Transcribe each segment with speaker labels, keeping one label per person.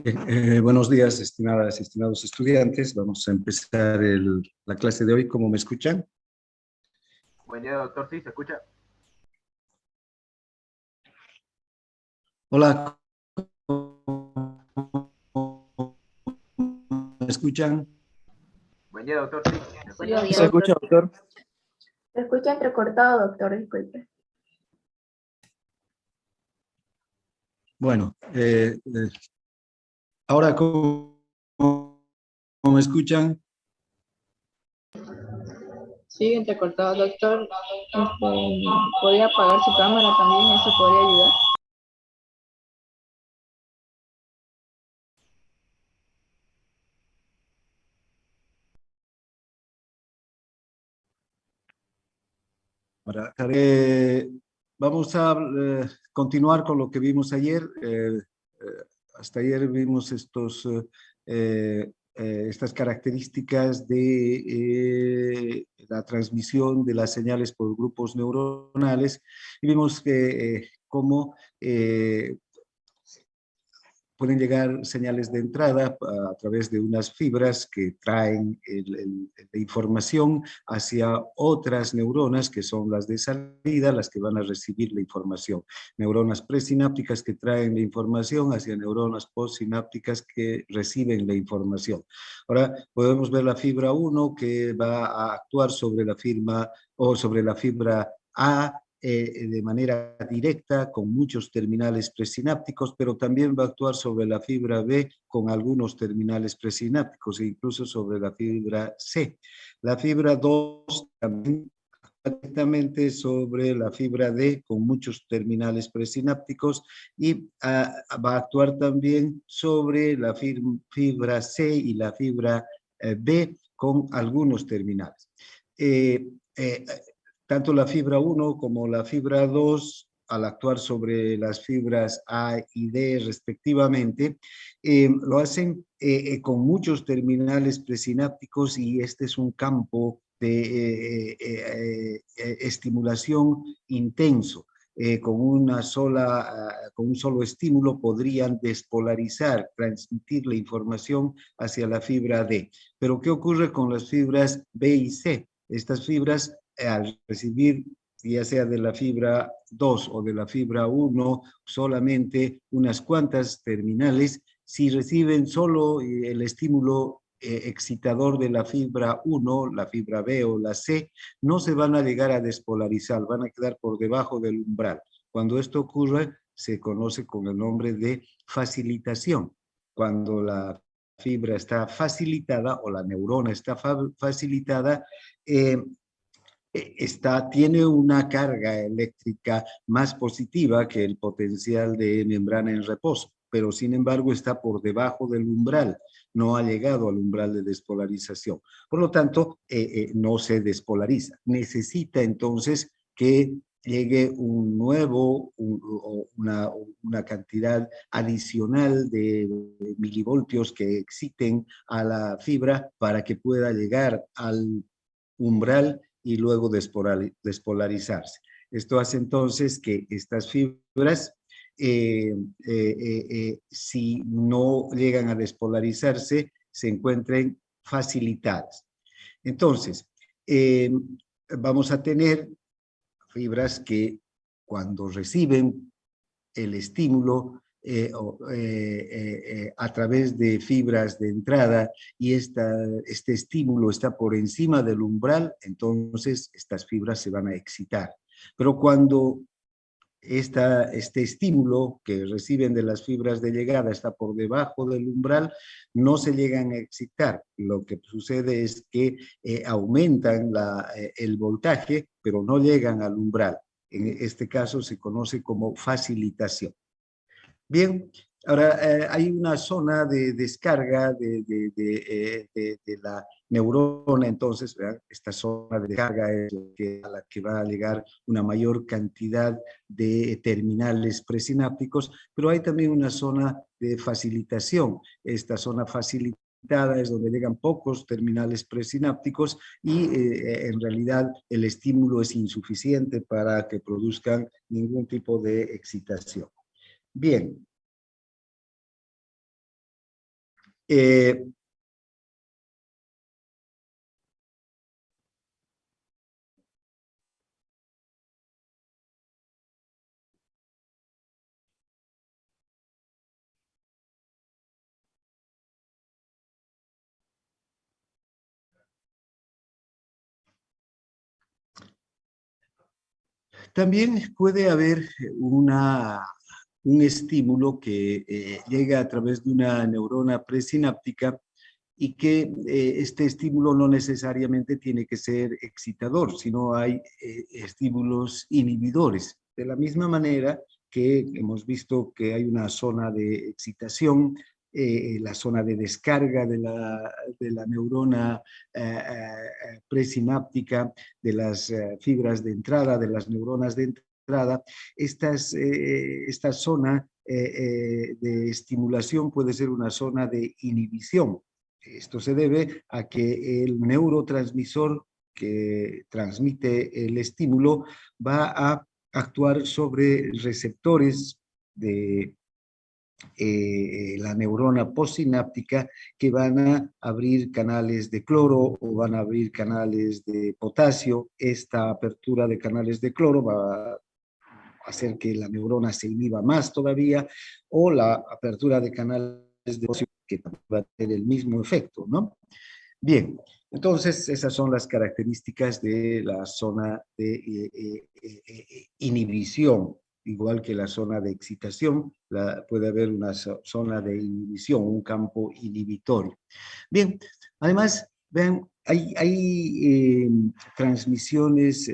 Speaker 1: Bien, buenos días, estimadas y estimados estudiantes. Vamos a empezar la clase de hoy. ¿Cómo me escuchan?
Speaker 2: Buen día, doctor. Sí, se escucha.
Speaker 1: Hola, ¿cómo me escuchan?
Speaker 2: Buen día, doctor. Sí, se
Speaker 3: Sí,
Speaker 2: escucha.
Speaker 3: doctor.
Speaker 4: ¿Se escucha, doctor?
Speaker 3: Se escucha entrecortado, doctor, disculpe.
Speaker 1: Bueno, ahora, ¿cómo me escuchan?
Speaker 4: Sí, entrecortado, doctor. ¿Podría apagar su cámara también? ¿Eso podría ayudar?
Speaker 1: Vamos a continuar con lo que vimos ayer. Hasta ayer vimos estas características de la transmisión de las señales por grupos neuronales y vimos cómo pueden llegar señales de entrada a través de unas fibras que traen la información hacia otras neuronas que son las de salida, las que van a recibir la información. Neuronas presinápticas que traen la información hacia neuronas postsinápticas que reciben la información. Ahora podemos ver la fibra 1 que va a actuar sobre la fibra o sobre la fibra A de manera directa con muchos terminales presinápticos, pero también va a actuar sobre la fibra B con algunos terminales presinápticos e incluso sobre la fibra C. La fibra 2 también directamente sobre la fibra D con muchos terminales presinápticos y va a actuar también sobre la fibra C y la fibra B con algunos terminales. Tanto la fibra 1 como la fibra 2, al actuar sobre las fibras A y D respectivamente, lo hacen con muchos terminales presinápticos y este es un campo de estimulación intenso. Con un solo estímulo podrían despolarizar, transmitir la información hacia la fibra D. Pero ¿qué ocurre con las fibras B y C? Estas fibras al recibir ya sea de la fibra 2 o de la fibra 1, solamente unas cuantas terminales, si reciben solo el estímulo excitador de la fibra 1, la fibra B o la C, no se van a llegar a despolarizar, van a quedar por debajo del umbral. Cuando esto ocurre, se conoce con el nombre de facilitación. Cuando la fibra está facilitada o la neurona está facilitada, tiene una carga eléctrica más positiva que el potencial de membrana en reposo, pero sin embargo está por debajo del umbral, no ha llegado al umbral de despolarización. Por lo tanto, no se despolariza. Necesita entonces que llegue una cantidad adicional de milivoltios que exciten a la fibra para que pueda llegar al umbral y luego despolarizarse. Esto hace entonces que estas fibras, si no llegan a despolarizarse, se encuentren facilitadas. Entonces, vamos a tener fibras que cuando reciben el estímulo a través de fibras de entrada y este estímulo está por encima del umbral, entonces estas fibras se van a excitar. Pero cuando este estímulo que reciben de las fibras de llegada está por debajo del umbral, no se llegan a excitar. Lo que sucede es que aumentan el voltaje, pero no llegan al umbral. En este caso se conoce como facilitación. Bien, ahora hay una zona de descarga de la neurona, entonces, ¿verdad? Esta zona de descarga es a la que va a llegar una mayor cantidad de terminales presinápticos, pero hay también una zona de facilitación. Esta zona facilitada es donde llegan pocos terminales presinápticos y en realidad el estímulo es insuficiente para que produzcan ningún tipo de excitación. Bien, Eh, También puede haber un estímulo que llega a través de una neurona presináptica y que este estímulo no necesariamente tiene que ser excitador, sino hay estímulos inhibidores. De la misma manera que hemos visto que hay una zona de excitación, la zona de descarga de la neurona presináptica, de las fibras de entrada, de las neuronas de entrada, esta zona de estimulación puede ser una zona de inhibición. Esto se debe a que el neurotransmisor que transmite el estímulo va a actuar sobre receptores de la neurona postsináptica que van a abrir canales de cloro o van a abrir canales de potasio. Esta apertura de canales de cloro va a hacer que la neurona se inhiba más todavía, o la apertura de canales de potasio que va a tener el mismo efecto, ¿no? Bien, entonces esas son las características de la zona de inhibición, igual que la zona de excitación, puede haber una zona de inhibición, un campo inhibitorio. Bien, además, vean, hay transmisiones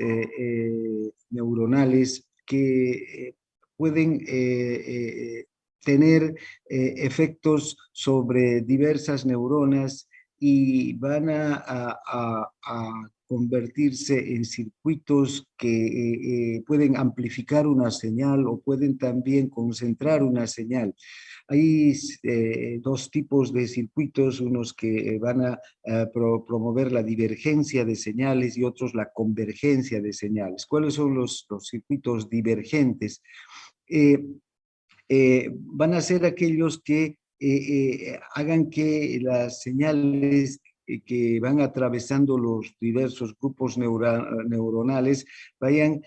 Speaker 1: neuronales que pueden tener efectos sobre diversas neuronas y van a convertirse en circuitos que pueden amplificar una señal o pueden también concentrar una señal. Hay dos tipos de circuitos, unos que van a promover la divergencia de señales y otros la convergencia de señales. ¿Cuáles son los circuitos divergentes? Van a ser aquellos que hagan que las señales que van atravesando los diversos grupos neuronales vayan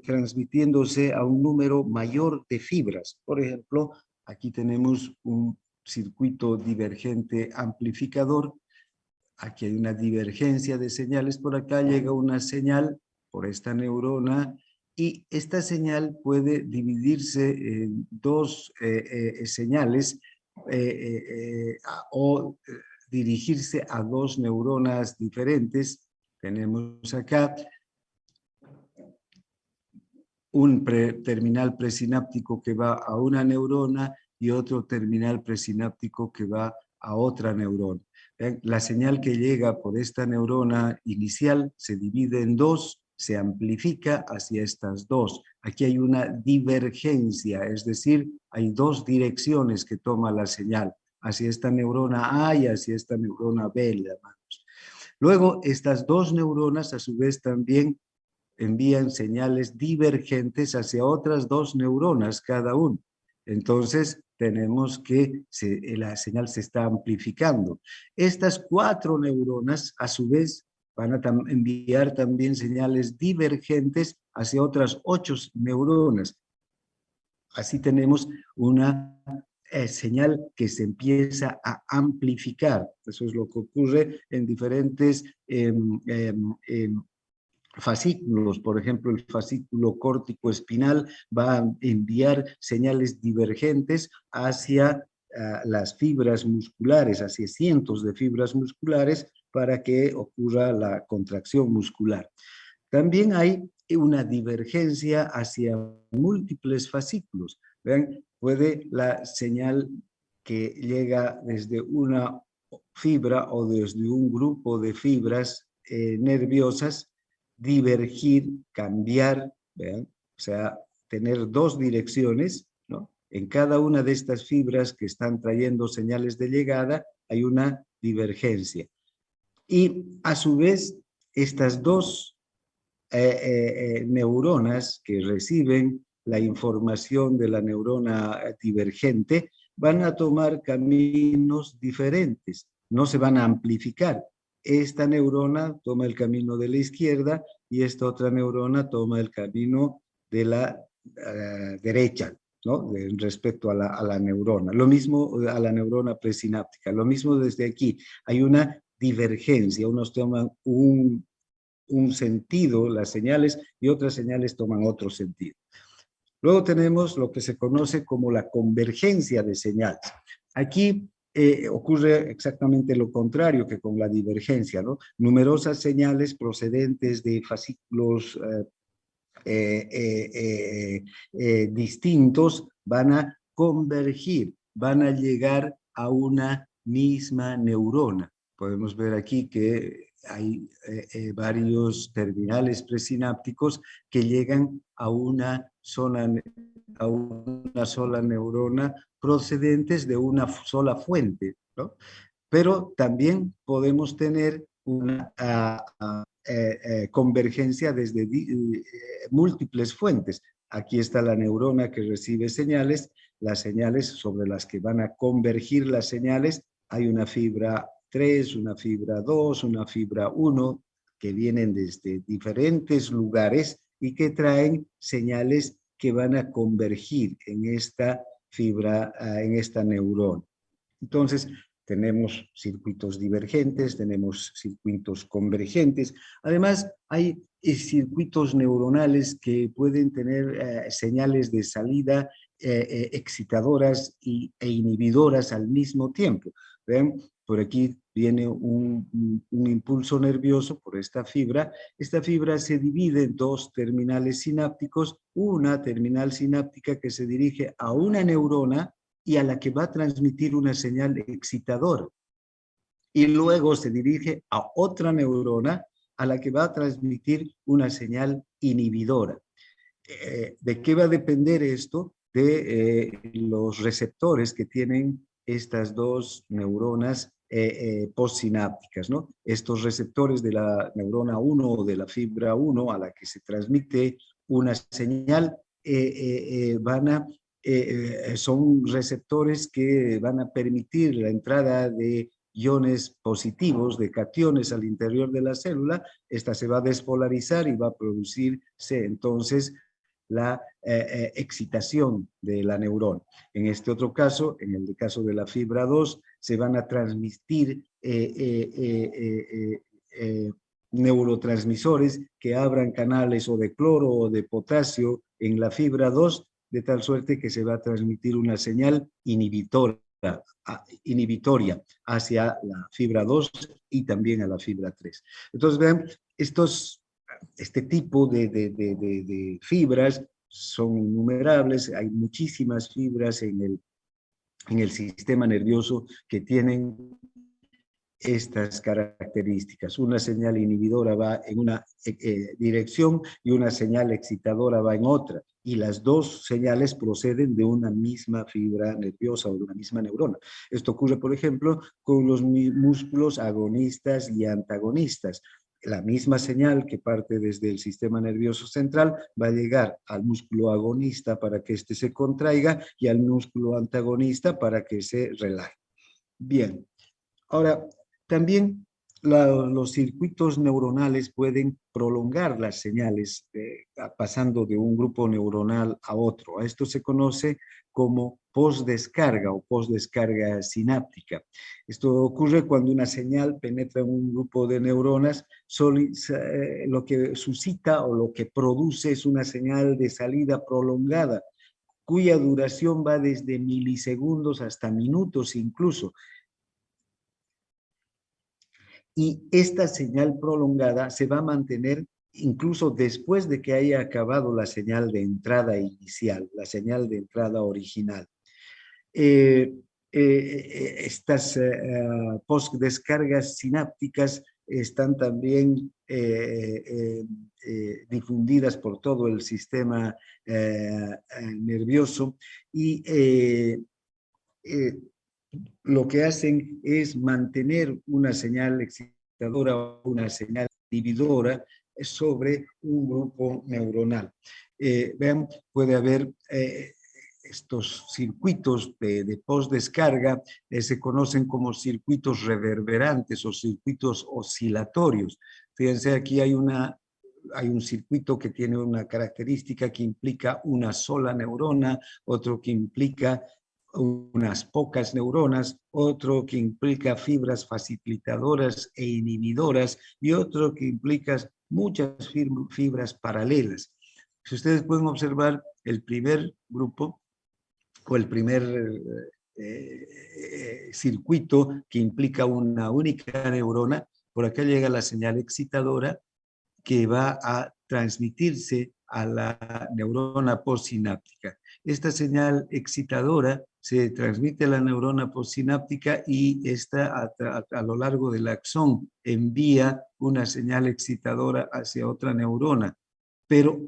Speaker 1: transmitiéndose a un número mayor de fibras. Por ejemplo, aquí tenemos un circuito divergente amplificador. Aquí hay una divergencia de señales, por acá llega una señal por esta neurona y esta señal puede dividirse en dos señales o dirigirse a dos neuronas diferentes. Tenemos acá un terminal presináptico que va a una neurona y otro terminal presináptico que va a otra neurona. La señal que llega por esta neurona inicial se divide en dos, se amplifica hacia estas dos. Aquí hay una divergencia, es decir, hay dos direcciones que toma la señal, hacia esta neurona A y hacia esta neurona B, le llamamos. Luego, estas dos neuronas a su vez también envían señales divergentes hacia otras dos neuronas cada uno. Entonces, tenemos que la señal se está amplificando. Estas cuatro neuronas, a su vez, van a enviar también señales divergentes hacia otras 8 neuronas. Así tenemos una señal que se empieza a amplificar. Eso es lo que ocurre en diferentes fascículos. Por ejemplo, el fascículo córtico espinal va a enviar señales divergentes hacia las fibras musculares, hacia cientos de fibras musculares para que ocurra la contracción muscular. También hay una divergencia hacia múltiples fascículos. Vean, puede la señal que llega desde una fibra o desde un grupo de fibras nerviosas divergir, cambiar, ¿vean? O sea, tener dos direcciones, ¿no? En cada una de estas fibras que están trayendo señales de llegada hay una divergencia. Y a su vez, estas dos neuronas que reciben la información de la neurona divergente van a tomar caminos diferentes, no se van a amplificar. Esta neurona toma el camino de la izquierda y esta otra neurona toma el camino de la derecha, ¿no? Respecto a la neurona. Lo mismo a la neurona presináptica. Lo mismo desde aquí. Hay una divergencia. Unos toman un sentido, las señales, y otras señales toman otro sentido. Luego tenemos lo que se conoce como la convergencia de señales. Aquí ocurre exactamente lo contrario que con la divergencia, ¿no? Numerosas señales procedentes de fascículos distintos van a convergir, van a llegar a una misma neurona. Podemos ver aquí que hay varios terminales presinápticos que llegan a una sola neurona procedentes de una sola fuente, ¿no? Pero también podemos tener una convergencia desde múltiples fuentes. Aquí está la neurona que recibe señales, las señales sobre las que van a convergir las señales. Hay una fibra 3, una fibra 2, una fibra 1, que vienen desde diferentes lugares y que traen señales que van a convergir en esta fibra, en esta neurona. Entonces, tenemos circuitos divergentes, tenemos circuitos convergentes. Además, hay circuitos neuronales que pueden tener señales de salida excitadoras e inhibidoras al mismo tiempo. ¿Ven? Por aquí viene un impulso nervioso por esta fibra. Esta fibra se divide en dos terminales sinápticos. Una terminal sináptica que se dirige a una neurona y a la que va a transmitir una señal excitadora. Y luego se dirige a otra neurona a la que va a transmitir una señal inhibidora. ¿De qué va a depender esto? De los receptores que tienen estas dos neuronas postsinápticas, ¿no? Estos receptores de la neurona 1 o de la fibra 1 a la que se transmite una señal son receptores que van a permitir la entrada de iones positivos, de cationes al interior de la célula. Esta se va a despolarizar y va a producirse entonces la excitación de la neurona. En este otro caso, en el caso de la fibra 2, se van a transmitir neurotransmisores que abran canales o de cloro o de potasio en la fibra 2, de tal suerte que se va a transmitir una señal inhibitoria hacia la fibra 2 y también a la fibra 3. Entonces, vean, este tipo de fibras son innumerables, hay muchísimas fibras en el sistema nervioso que tienen estas características. Una señal inhibidora va en una dirección y una señal excitadora va en otra. Y las dos señales proceden de una misma fibra nerviosa o de una misma neurona. Esto ocurre, por ejemplo, con los músculos agonistas y antagonistas. La misma señal que parte desde el sistema nervioso central va a llegar al músculo agonista para que éste se contraiga y al músculo antagonista para que se relaje. Bien. Ahora, también los circuitos neuronales pueden prolongar las señales pasando de un grupo neuronal a otro. A esto se conoce como postdescarga o postdescarga sináptica. Esto ocurre cuando una señal penetra en un grupo de neuronas, lo que suscita o lo que produce es una señal de salida prolongada, cuya duración va desde milisegundos hasta minutos incluso. Y esta señal prolongada se va a mantener incluso después de que haya acabado la señal de entrada inicial, la señal de entrada original. Estas postdescargas sinápticas están también difundidas por todo el sistema nervioso y lo que hacen es mantener una señal excitadora o una señal inhibidora sobre un grupo neuronal. Vean, puede haber estos circuitos de postdescarga se conocen como circuitos reverberantes o circuitos oscilatorios. Fíjense, aquí hay un circuito que tiene una característica que implica una sola neurona, otro que implica unas pocas neuronas, otro que implica fibras facilitadoras e inhibidoras y otro que implica muchas fibras paralelas. Si ustedes pueden observar el primer grupo o el primer circuito que implica una única neurona, por acá llega la señal excitadora que va a transmitirse a la neurona postsináptica. Esta señal excitadora se transmite a la neurona postsináptica y esta a lo largo del axón envía una señal excitadora hacia otra neurona. Pero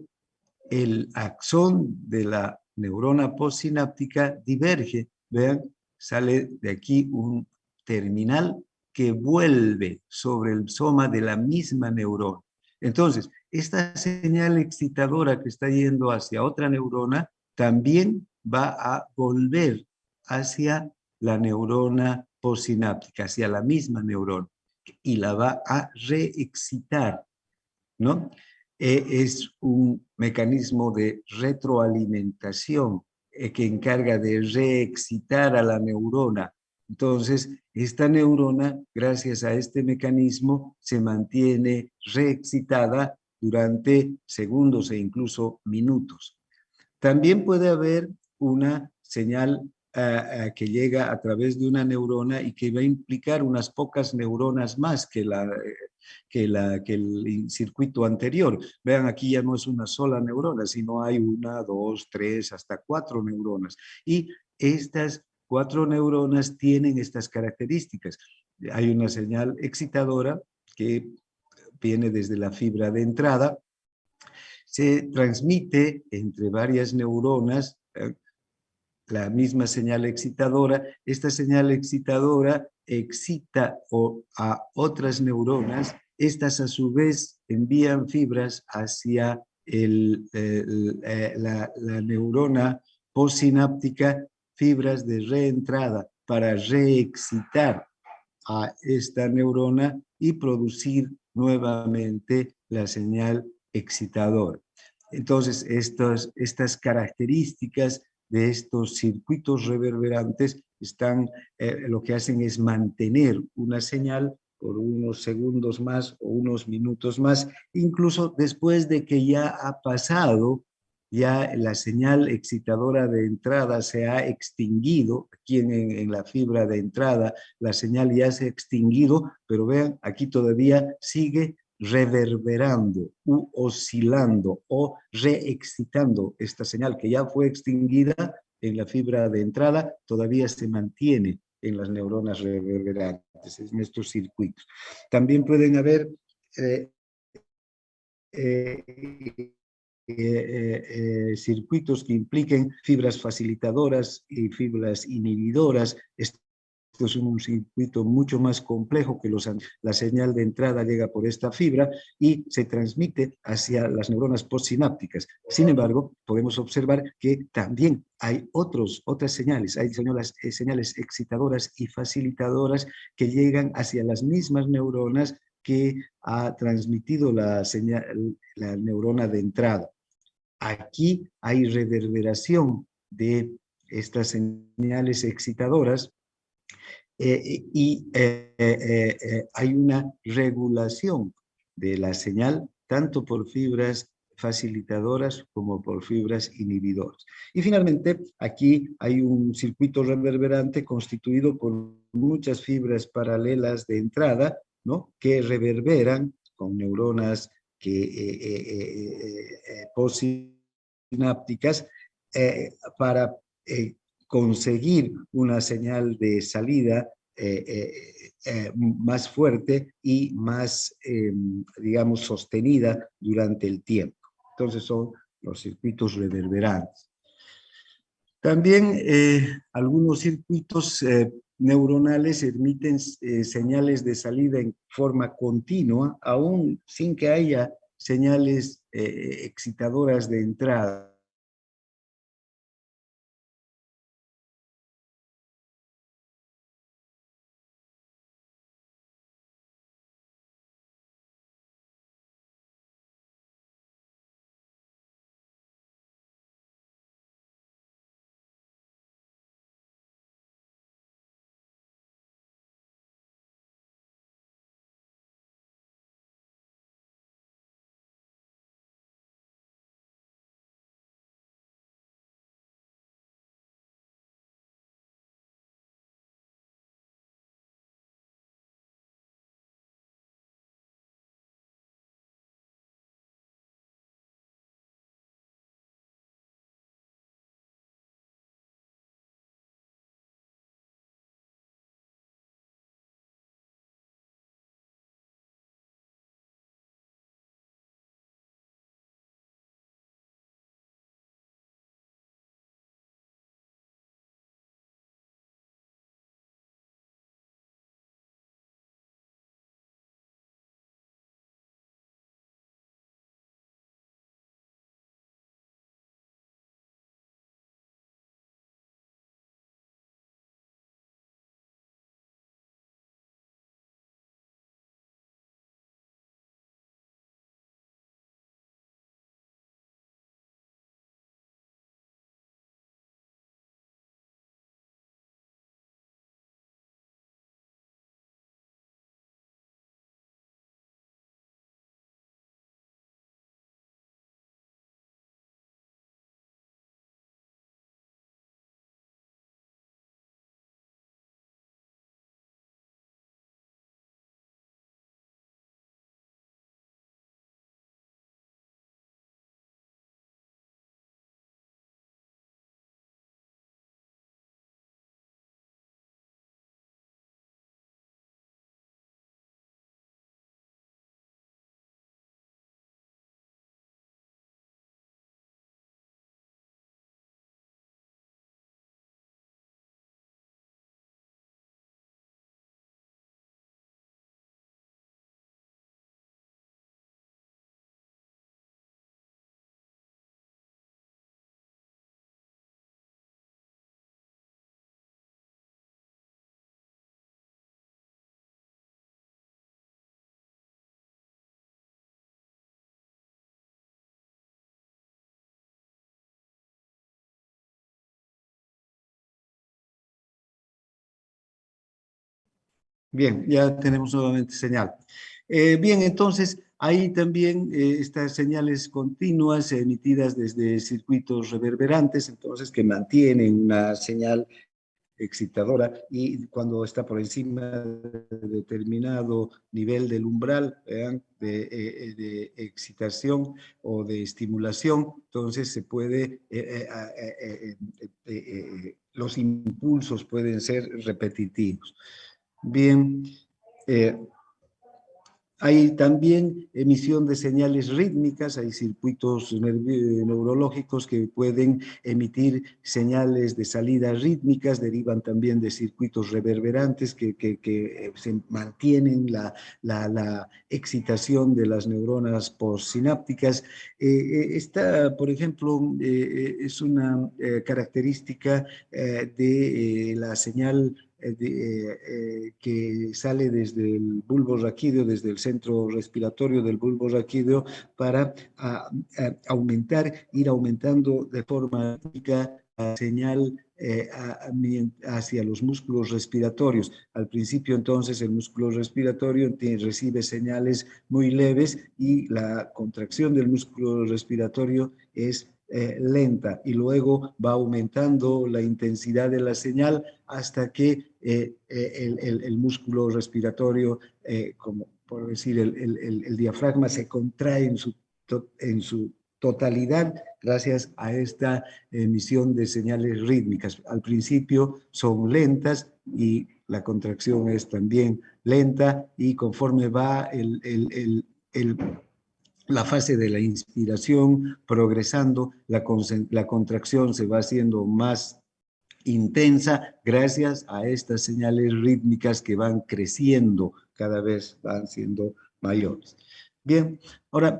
Speaker 1: el axón de la neurona postsináptica diverge. Vean, sale de aquí un terminal que vuelve sobre el soma de la misma neurona. Entonces, esta señal excitadora que está yendo hacia otra neurona también va a volver hacia la neurona postsináptica, hacia la misma neurona, y la va a reexcitar, ¿no? Es un mecanismo de retroalimentación que encarga de reexcitar a la neurona. Entonces, esta neurona, gracias a este mecanismo, se mantiene reexcitada durante segundos e incluso minutos. También puede haber una señal que llega a través de una neurona y que va a implicar unas pocas neuronas más que el circuito anterior. Vean, aquí ya no es una sola neurona, sino hay una, dos, tres, hasta 4 neuronas. Y estas 4 neuronas tienen estas características. Hay una señal excitadora que viene desde la fibra de entrada, se transmite entre varias neuronas la misma señal excitadora. Esta señal excitadora excita a otras neuronas. Estas a su vez envían fibras hacia la neurona postsináptica, fibras de reentrada para reexcitar a esta neurona y producir nuevamente la señal excitadora. Entonces, estas características de estos circuitos reverberantes lo que hacen es mantener una señal por unos segundos más o unos minutos más, incluso después de que ya ha pasado, ya la señal excitadora de entrada se ha extinguido. Aquí en la fibra de entrada la señal ya se ha extinguido, pero vean, aquí todavía sigue reverberando u oscilando o reexcitando esta señal que ya fue extinguida en la fibra de entrada, todavía se mantiene en las neuronas reverberantes, en estos circuitos. También pueden haber circuitos que impliquen fibras facilitadoras y fibras inhibidoras. Esto es un circuito mucho más complejo que la señal de entrada llega por esta fibra y se transmite hacia las neuronas postsinápticas. Sin embargo, podemos observar que también hay otras señales, hay señales excitadoras y facilitadoras que llegan hacia las mismas neuronas que ha transmitido la neurona de entrada. Aquí hay reverberación de estas señales excitadoras hay una regulación de la señal tanto por fibras facilitadoras como por fibras inhibidoras. Y finalmente, aquí hay un circuito reverberante constituido por muchas fibras paralelas de entrada, ¿no?, que reverberan con neuronas postsinápticas para conseguir una señal de salida más fuerte y más, digamos, sostenida durante el tiempo. Entonces son los circuitos reverberantes. También algunos circuitos neuronales emiten señales de salida en forma continua, aún sin que haya señales excitadoras de entrada. Bien, ya tenemos nuevamente señal. Bien, entonces, hay también estas señales continuas emitidas desde circuitos reverberantes, entonces, que mantienen una señal excitadora y cuando está por encima de determinado nivel del umbral, vean, de excitación o de estimulación, entonces se puede, los impulsos pueden ser repetitivos. Bien, eh, hay también emisión de señales rítmicas, hay circuitos neurológicos que pueden emitir señales de salida rítmicas, derivan también de circuitos reverberantes que se mantienen la excitación de las neuronas postsinápticas. Esta, por ejemplo, es una característica de la señal que sale desde el bulbo raquídeo, desde el centro respiratorio del bulbo raquídeo, para ir aumentando de forma rítmica la señal hacia los músculos respiratorios. Al principio, entonces, el músculo respiratorio recibe señales muy leves y la contracción del músculo respiratorio es lenta, y luego va aumentando la intensidad de la señal hasta que el músculo respiratorio, como por decir, el diafragma se contrae en su totalidad gracias a esta emisión de señales rítmicas. Al principio son lentas y la contracción es también lenta, y conforme va la fase de la inspiración progresando, la contracción se va haciendo más intensa gracias a estas señales rítmicas que van creciendo, cada vez van siendo mayores. Bien, ahora,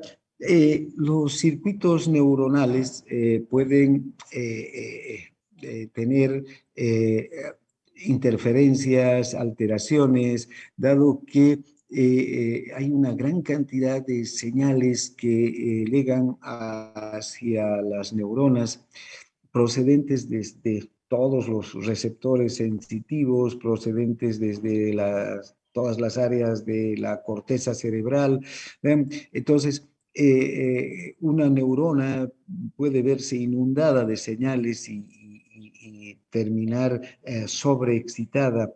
Speaker 1: los circuitos neuronales pueden tener interferencias, alteraciones, dado que hay una gran cantidad de señales que llegan hacia las neuronas procedentes desde todos los receptores sensitivos, procedentes desde todas las áreas de la corteza cerebral. Entonces, una neurona puede verse inundada de señales y terminar sobreexcitada.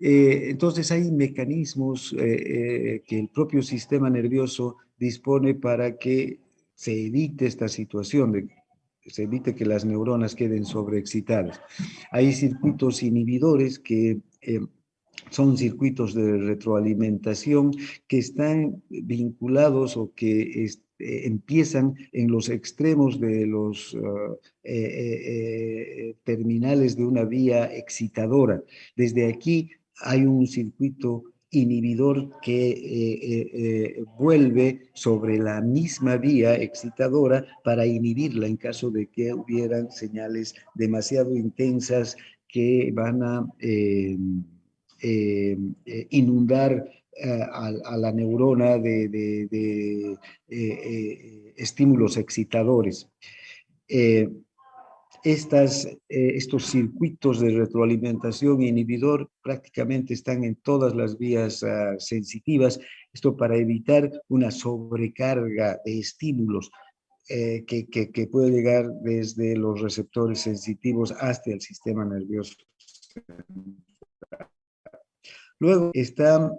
Speaker 1: Entonces hay mecanismos que el propio sistema nervioso dispone para que se evite esta situación, se evite que las neuronas queden sobreexcitadas. Hay circuitos inhibidores que son circuitos de retroalimentación que están vinculados o que empiezan en los extremos de los terminales de una vía excitadora. Desde aquí hay un circuito inhibidor que vuelve sobre la misma vía excitadora para inhibirla en caso de que hubieran señales demasiado intensas que van a inundar a la neurona de estímulos excitadores. Estos circuitos de retroalimentación e inhibidor prácticamente están en todas las vías sensitivas, esto para evitar una sobrecarga de estímulos que puede llegar desde los receptores sensitivos hasta el sistema nervioso. Luego está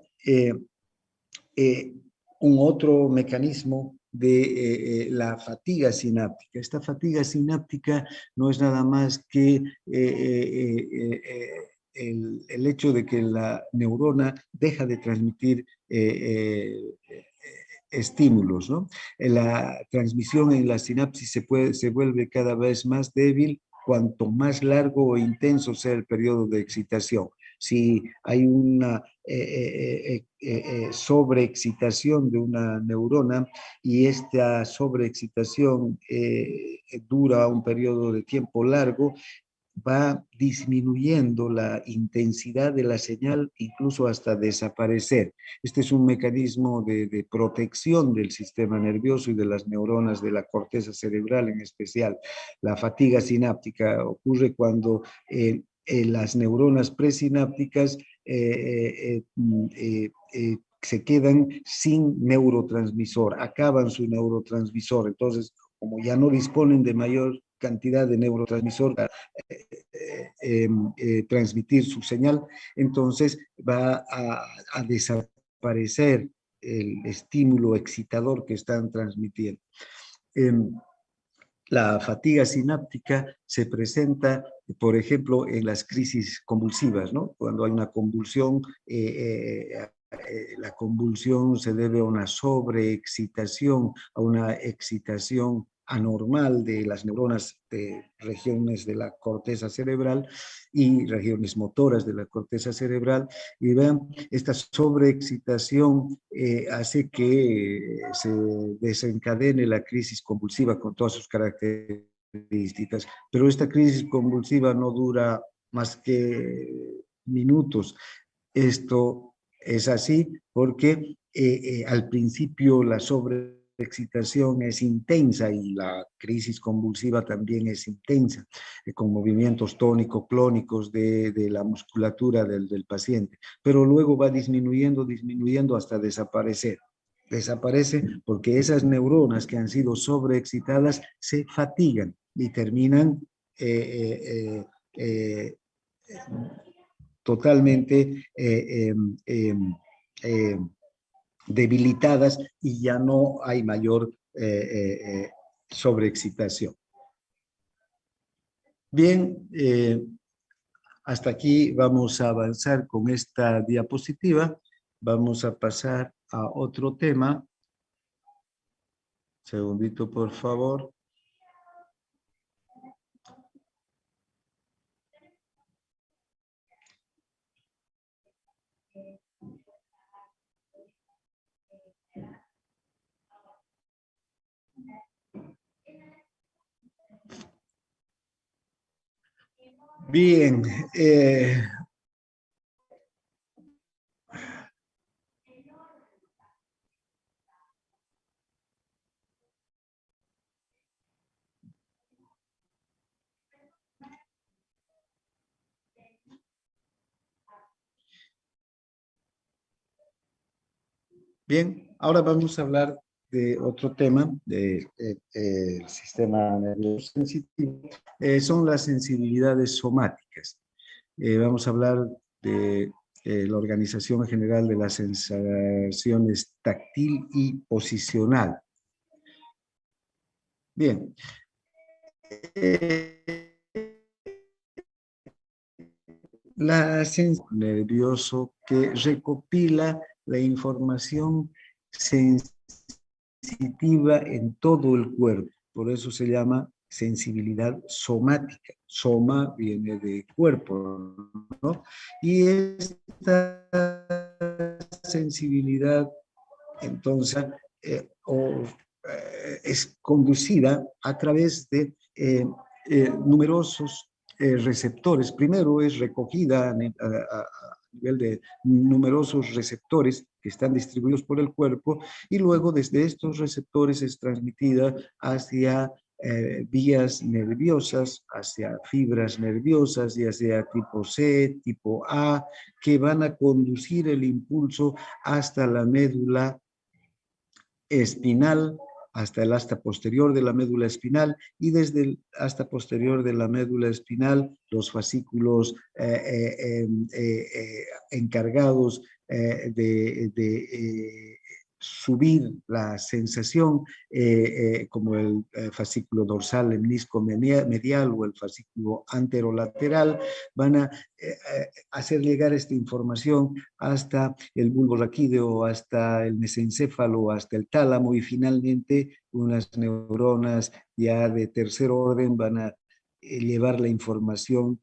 Speaker 1: un otro mecanismo de la fatiga sináptica. Esta fatiga sináptica no es nada más que el hecho de que la neurona deja de transmitir estímulos, ¿no? La transmisión en la sinapsis se vuelve cada vez más débil cuanto más largo o intenso sea el periodo de excitación. Si hay una sobreexcitación de una neurona y esta sobreexcitación dura un periodo de tiempo largo, va disminuyendo la intensidad de la señal, incluso hasta desaparecer. Este es un mecanismo de protección del sistema nervioso y de las neuronas de la corteza cerebral en especial. La fatiga sináptica ocurre cuando las neuronas presinápticas se quedan sin neurotransmisor, acaban su neurotransmisor. Entonces, como ya no disponen de mayor cantidad de neurotransmisor para transmitir su señal, entonces va a desaparecer el estímulo excitador que están transmitiendo. La fatiga sináptica se presenta, por ejemplo, en las crisis convulsivas, ¿no? Cuando hay una convulsión, la convulsión se debe a una sobreexcitación, a una excitación anormal de las neuronas de regiones de la corteza cerebral y regiones motoras de la corteza cerebral. Y vean, esta sobreexcitación hace que se desencadene la crisis convulsiva con todas sus características. Pero esta crisis convulsiva no dura más que minutos. Esto es así porque al principio la sobreexcitación es intensa y la crisis convulsiva también es intensa, con movimientos tónico-clónicos de la musculatura del paciente, pero luego va disminuyendo hasta desaparecer. Desaparece porque esas neuronas que han sido sobreexcitadas se fatigan y terminan totalmente debilitadas y ya no hay mayor sobreexcitación. Bien, hasta aquí vamos a avanzar con esta diapositiva. Vamos a pasar a otro tema. Segundito, por favor. Bien, bien, ahora vamos a hablar de otro tema del sistema nervioso sensitivo. Son las sensibilidades somáticas. Vamos a hablar de la organización general de las sensaciones táctil y posicional. Bien. La sensación nervioso que recopila la información sensitiva en todo el cuerpo. Por eso se llama sensibilidad somática. Soma viene de cuerpo, ¿no? Y esta sensibilidad, entonces, es conducida a través de numerosos receptores. Primero es recogida a nivel de numerosos receptores que están distribuidos por el cuerpo y luego desde estos receptores es transmitida hacia vías nerviosas, hacia fibras nerviosas, ya sea tipo C, tipo A, que van a conducir el impulso hasta la médula espinal, hasta el asta posterior de la médula espinal y desde el asta posterior de la médula espinal los fascículos encargados de subir la sensación, como el fascículo dorsal, el menisco medial o el fascículo anterolateral, van a hacer llegar esta información hasta el bulbo raquídeo, hasta el mesencéfalo, hasta el tálamo y finalmente unas neuronas ya de tercer orden van a llevar la información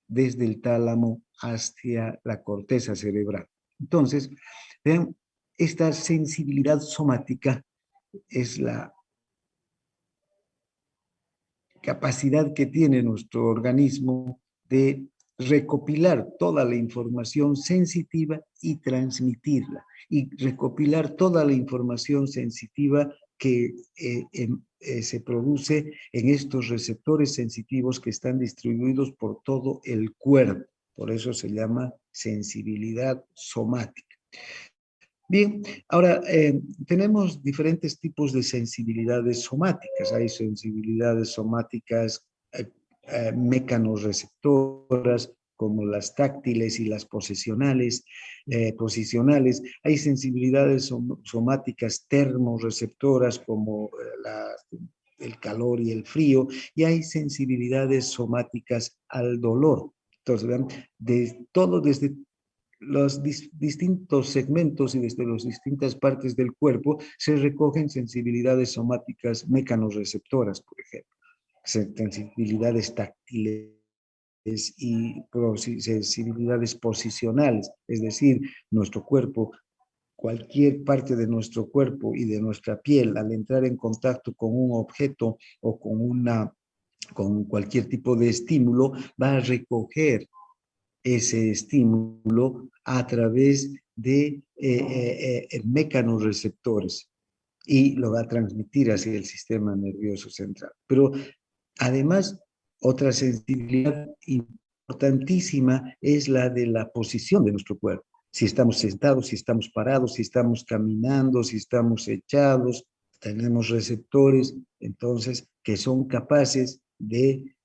Speaker 1: desde el tálamo hacia la corteza cerebral. Entonces, vean, esta sensibilidad somática es la capacidad que tiene nuestro organismo de recopilar toda la información sensitiva y transmitirla, y recopilar toda la información sensitiva que se produce en estos receptores sensitivos que están distribuidos por todo el cuerpo. Por eso se llama sensibilidad somática. Bien, ahora tenemos diferentes tipos de sensibilidades somáticas. Hay sensibilidades somáticas mecanorreceptoras, como las táctiles y las posicionales. Hay sensibilidades somáticas termorreceptoras, como el calor y el frío, y hay sensibilidades somáticas al dolor. Entonces, vean, desde los distintos segmentos y desde las distintas partes del cuerpo se recogen sensibilidades somáticas mecanorreceptoras, por ejemplo, sensibilidades táctiles y sensibilidades posicionales, es decir, nuestro cuerpo, cualquier parte de nuestro cuerpo y de nuestra piel, al entrar en contacto con un objeto o con cualquier tipo de estímulo, va a recoger ese estímulo a través de mecanorreceptores y lo va a transmitir hacia el sistema nervioso central. Pero además, otra sensibilidad importantísima es la de la posición de nuestro cuerpo. Si estamos sentados, si estamos parados, si estamos caminando, si estamos echados, tenemos receptores, entonces, que son capaces de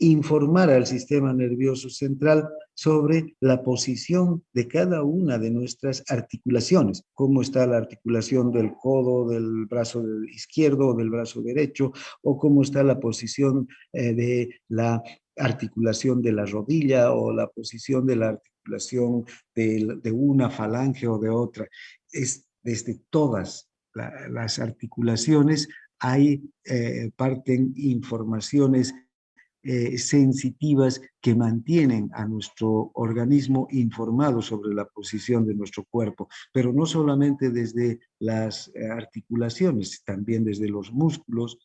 Speaker 1: informar al sistema nervioso central sobre la posición de cada una de nuestras articulaciones, cómo está la articulación del codo, del brazo izquierdo o del brazo derecho, o cómo está la posición de la articulación de la rodilla o la posición de la articulación de una falange o de otra. Es desde todas las articulaciones parten informaciones sensitivas que mantienen a nuestro organismo informado sobre la posición de nuestro cuerpo, pero no solamente desde las articulaciones, también desde los músculos,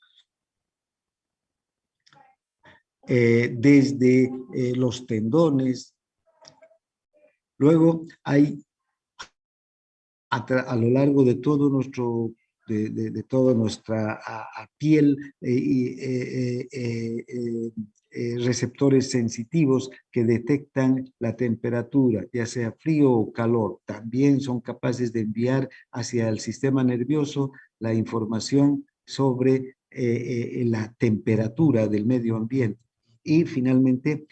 Speaker 1: desde los tendones. Luego hay a lo largo de todo nuestro de toda nuestra piel receptores sensitivos que detectan la temperatura, ya sea frío o calor. También son capaces de enviar hacia el sistema nervioso la información sobre la temperatura del medio ambiente. Y finalmente,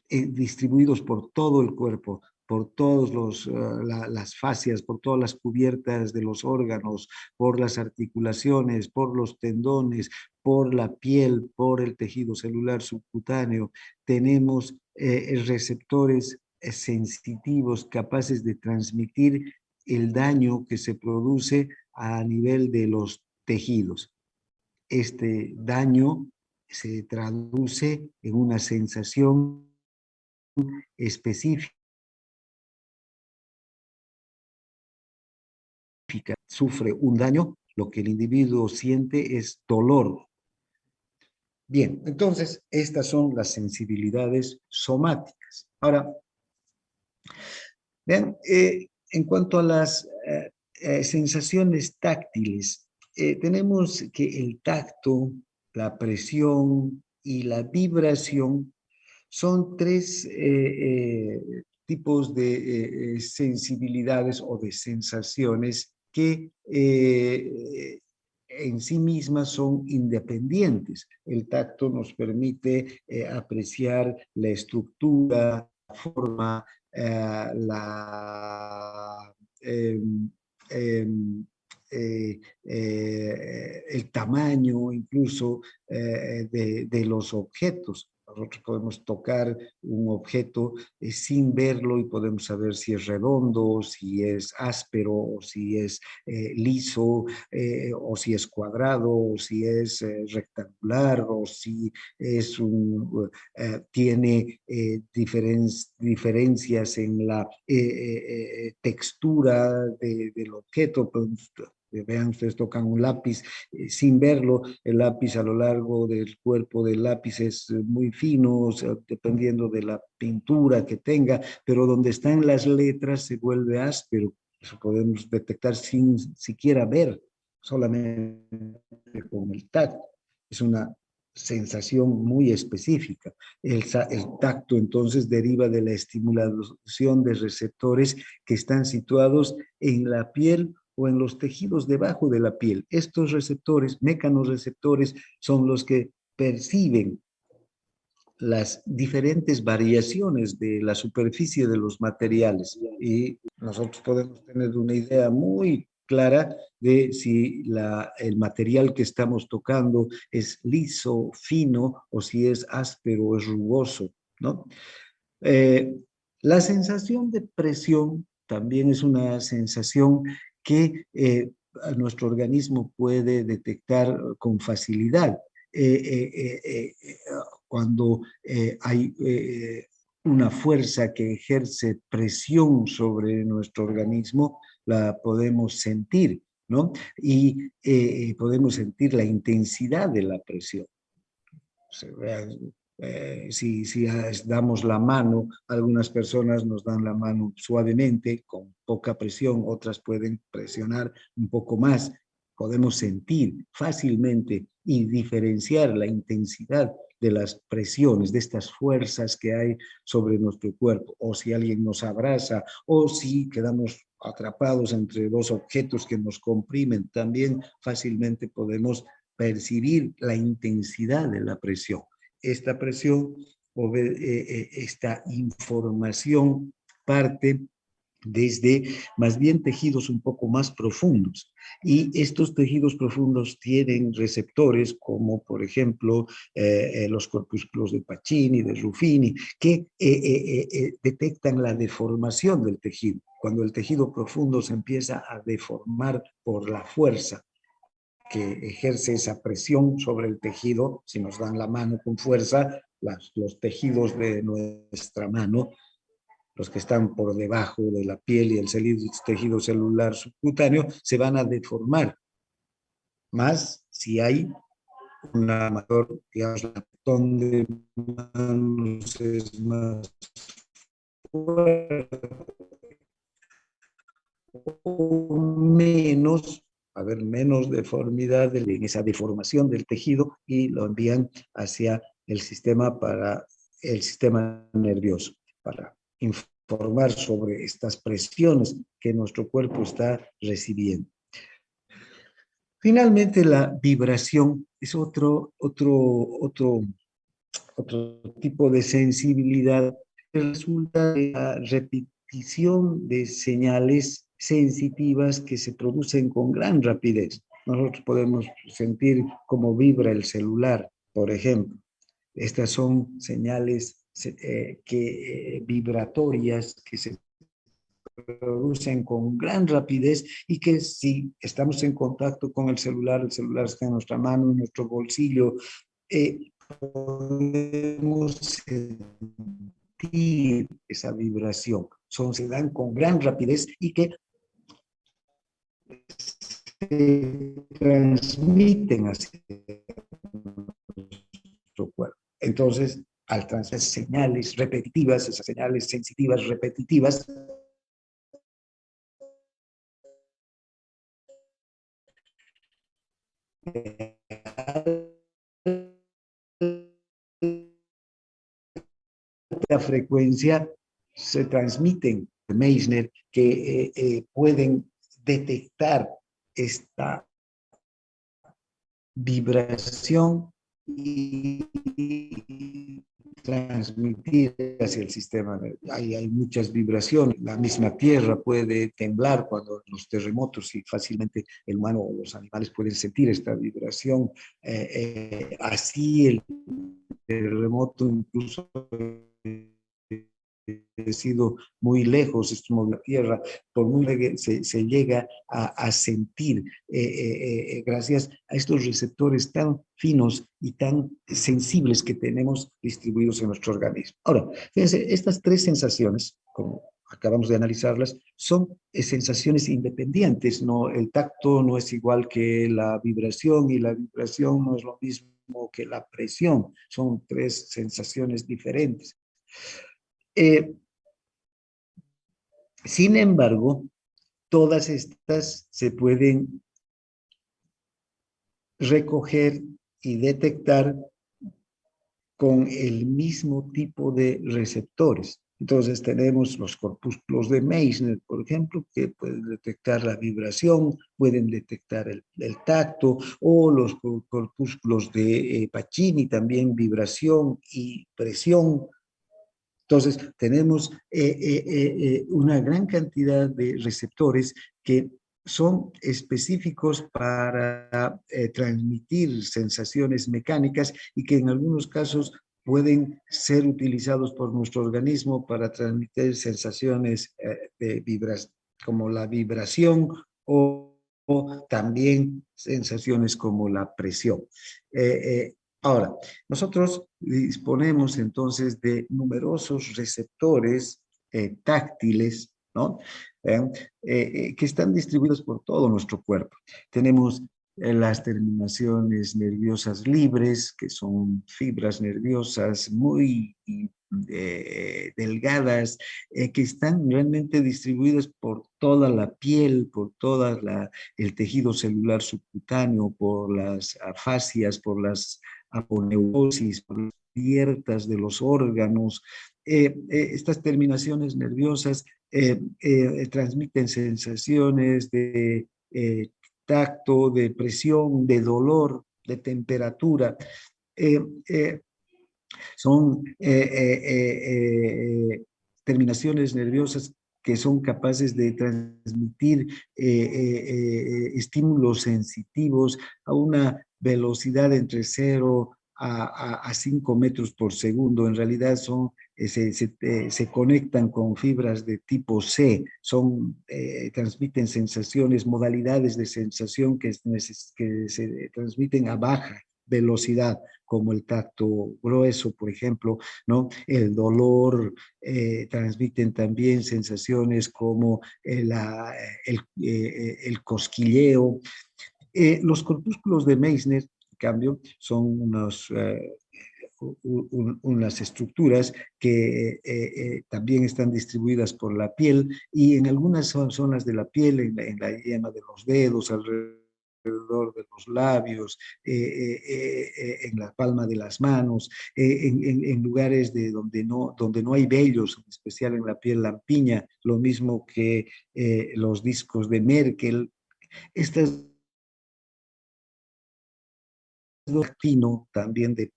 Speaker 1: distribuidos por todo el cuerpo, por todas las fascias, por todas las cubiertas de los órganos, por las articulaciones, por los tendones, por la piel, por el tejido celular subcutáneo. Tenemos receptores sensitivos capaces de transmitir el daño que se produce a nivel de los tejidos. Este daño se traduce en una sensación específica. Sufre un daño, lo que el individuo siente es dolor. Bien, entonces estas son las sensibilidades somáticas. Ahora, vean, en cuanto a las sensaciones táctiles, tenemos que el tacto, la presión y la vibración son tres tipos de sensibilidades o de sensaciones que en sí mismas son independientes. El tacto nos permite apreciar la estructura, la forma, el tamaño incluso de los objetos. Nosotros podemos tocar un objeto sin verlo y podemos saber si es redondo, si es áspero, o si es liso, o si es cuadrado, o si es rectangular, o si es tiene diferencias en la textura del objeto. Vean, ustedes tocan un lápiz sin verlo, el lápiz a lo largo del cuerpo del lápiz es muy fino, o sea, dependiendo de la pintura que tenga, pero donde están las letras se vuelve áspero. Eso podemos detectar sin siquiera ver, solamente con el tacto. Es una sensación muy específica. El tacto entonces deriva de la estimulación de receptores que están situados en la piel o en los tejidos debajo de la piel. Estos receptores, mecanorreceptores, son los que perciben las diferentes variaciones de la superficie de los materiales y nosotros podemos tener una idea muy clara de si el material que estamos tocando es liso, fino o si es áspero o es rugoso, ¿no? La sensación de presión también es una sensación que a nuestro organismo puede detectar con facilidad. Cuando hay una fuerza que ejerce presión sobre nuestro organismo, la podemos sentir, ¿no? Y podemos sentir la intensidad de la presión. Si damos la mano, algunas personas nos dan la mano suavemente, con poca presión, otras pueden presionar un poco más. Podemos sentir fácilmente y diferenciar la intensidad de las presiones, de estas fuerzas que hay sobre nuestro cuerpo, o si alguien nos abraza, o si quedamos atrapados entre dos objetos que nos comprimen, también fácilmente podemos percibir la intensidad de la presión. Esta presión, esta información parte desde más bien tejidos un poco más profundos. Y estos tejidos profundos tienen receptores como, por ejemplo, los corpúsculos de Pacini, de Ruffini, que detectan la deformación del tejido. Cuando el tejido profundo se empieza a deformar por la fuerza que ejerce esa presión sobre el tejido, si nos dan la mano con fuerza, los tejidos de nuestra mano, los que están por debajo de la piel y el tejido celular subcutáneo, se van a deformar. Más si hay una mayor, digamos, el apretón de manos es más fuerte o menos, a haber menos deformidad en esa deformación del tejido y lo envían hacia el sistema nervioso para informar sobre estas presiones que nuestro cuerpo está recibiendo. Finalmente, la vibración es otro tipo de sensibilidad que resulta de la repetición de señales sensitivas que se producen con gran rapidez. Nosotros podemos sentir cómo vibra el celular, por ejemplo. Estas son señales vibratorias que se producen con gran rapidez y que si estamos en contacto con el celular está en nuestra mano, en nuestro bolsillo, podemos sentir esa vibración. Se dan con gran rapidez y que se transmiten hacia nuestro cuerpo. Entonces, al transmitir señales repetitivas, esas señales sensitivas repetitivas, la frecuencia se transmiten de Meissner que pueden detectar esta vibración y transmitir hacia el sistema. Hay muchas vibraciones. La misma tierra puede temblar cuando los terremotos y fácilmente el humano o los animales pueden sentir esta vibración. Así el terremoto incluso ha sido muy lejos, es como la Tierra, por muy se llega a sentir gracias a estos receptores tan finos y tan sensibles que tenemos distribuidos en nuestro organismo. Ahora, fíjense, estas tres sensaciones, como acabamos de analizarlas, son sensaciones independientes, ¿no? El tacto no es igual que la vibración y la vibración no es lo mismo que la presión, son tres sensaciones diferentes. Sin embargo, todas estas se pueden recoger y detectar con el mismo tipo de receptores. Entonces tenemos los corpúsculos de Meissner, por ejemplo, que pueden detectar la vibración, pueden detectar el tacto, o los corpúsculos de Pacini, también vibración y presión. Entonces tenemos una gran cantidad de receptores que son específicos para transmitir sensaciones mecánicas y que en algunos casos pueden ser utilizados por nuestro organismo para transmitir sensaciones como la vibración o también sensaciones como la presión. Ahora, nosotros disponemos entonces de numerosos receptores táctiles, ¿no? Que están distribuidos por todo nuestro cuerpo. Tenemos las terminaciones nerviosas libres, que son fibras nerviosas muy delgadas, que están realmente distribuidas por toda la piel, por todo el tejido celular subcutáneo, por las fascias, por las aponeurosis, por las abiertas de los órganos. Estas terminaciones nerviosas transmiten sensaciones de tacto, de presión, de dolor, de temperatura. Son terminaciones nerviosas que son capaces de transmitir estímulos sensitivos a una velocidad entre 0 a 5 metros por segundo. En realidad se conectan con fibras de tipo C, transmiten sensaciones, modalidades de sensación que se transmiten a baja velocidad, como el tacto grueso, por ejemplo, ¿no? El dolor, transmiten también sensaciones como el cosquilleo. Los corpúsculos de Meissner, en cambio, son unas estructuras que también están distribuidas por la piel y en algunas zonas de la piel, en la yema de los dedos, alrededor de los labios, en la palma de las manos, en lugares donde no hay vellos, en especial en la piel lampiña, lo mismo que los discos de Merkel. Estas fino también de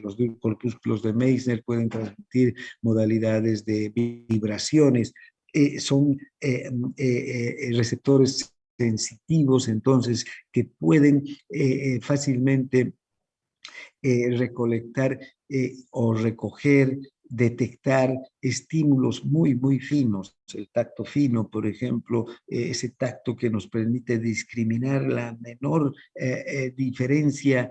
Speaker 1: los corpúsculos de Meissner pueden transmitir modalidades de vibraciones. Son receptores sensitivos, entonces, que pueden fácilmente recolectar o recoger, detectar estímulos muy, muy finos. El tacto fino, por ejemplo, ese tacto que nos permite discriminar la menor diferencia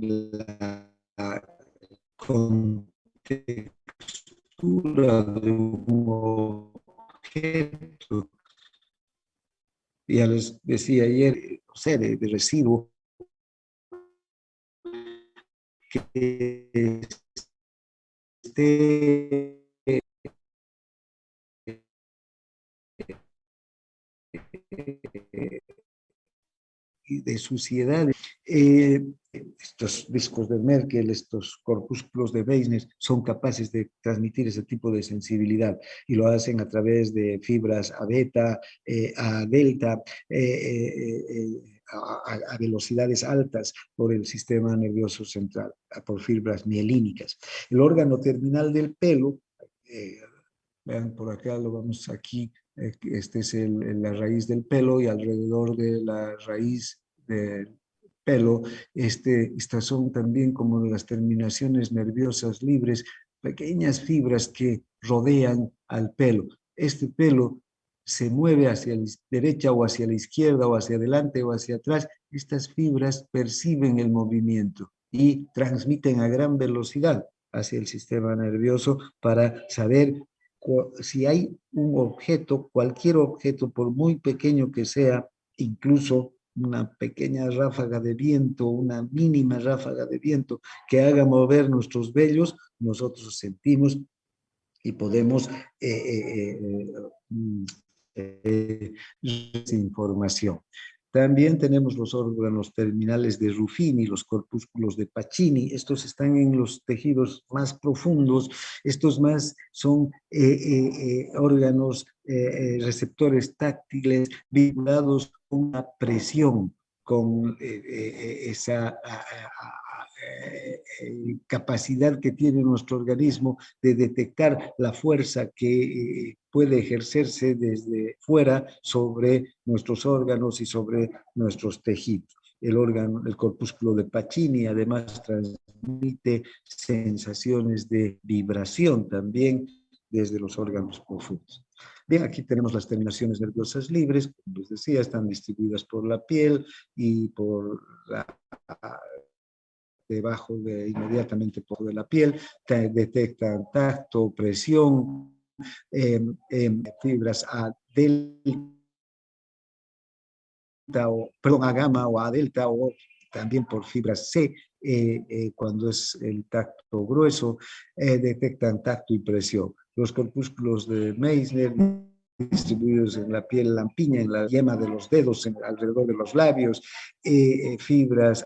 Speaker 1: la contextura de un objeto. Ya les decía ayer, no sé, de residuo que esté de suciedad. Estos discos de Merkel, estos corpúsculos de Meissner son capaces de transmitir ese tipo de sensibilidad y lo hacen a través de fibras a beta, a delta, a velocidades altas por el sistema nervioso central, por fibras mielínicas. El órgano terminal del pelo, vean por acá, lo vamos aquí, este es la raíz del pelo y alrededor de la raíz del pelo, estas son también como de las terminaciones nerviosas libres, pequeñas fibras que rodean al pelo. Este pelo se mueve hacia la derecha o hacia la izquierda o hacia adelante o hacia atrás. Estas fibras perciben el movimiento y transmiten a gran velocidad hacia el sistema nervioso para saber si hay un objeto, cualquier objeto, por muy pequeño que sea, incluso una pequeña ráfaga de viento, una mínima ráfaga de viento que haga mover nuestros vellos, nosotros sentimos y podemos información. También tenemos los órganos terminales de Ruffini, los corpúsculos de Pacini. Estos están en los tejidos más profundos. Estos más son órganos, receptores táctiles vinculados con una presión, con esa capacidad que tiene nuestro organismo de detectar la fuerza que puede ejercerse desde fuera sobre nuestros órganos y sobre nuestros tejidos. El corpúsculo de Pacini además transmite sensaciones de vibración también desde los órganos profundos. Bien, aquí tenemos las terminaciones nerviosas libres, como les decía, están distribuidas por la piel y por inmediatamente por de la piel, detectan tacto, presión, fibras A delta, a gamma o A delta, o también por fibras C, cuando es el tacto grueso, detectan tacto y presión. Los corpúsculos de Meissner distribuidos en la piel lampiña, en la yema de los dedos, alrededor de los labios, fibras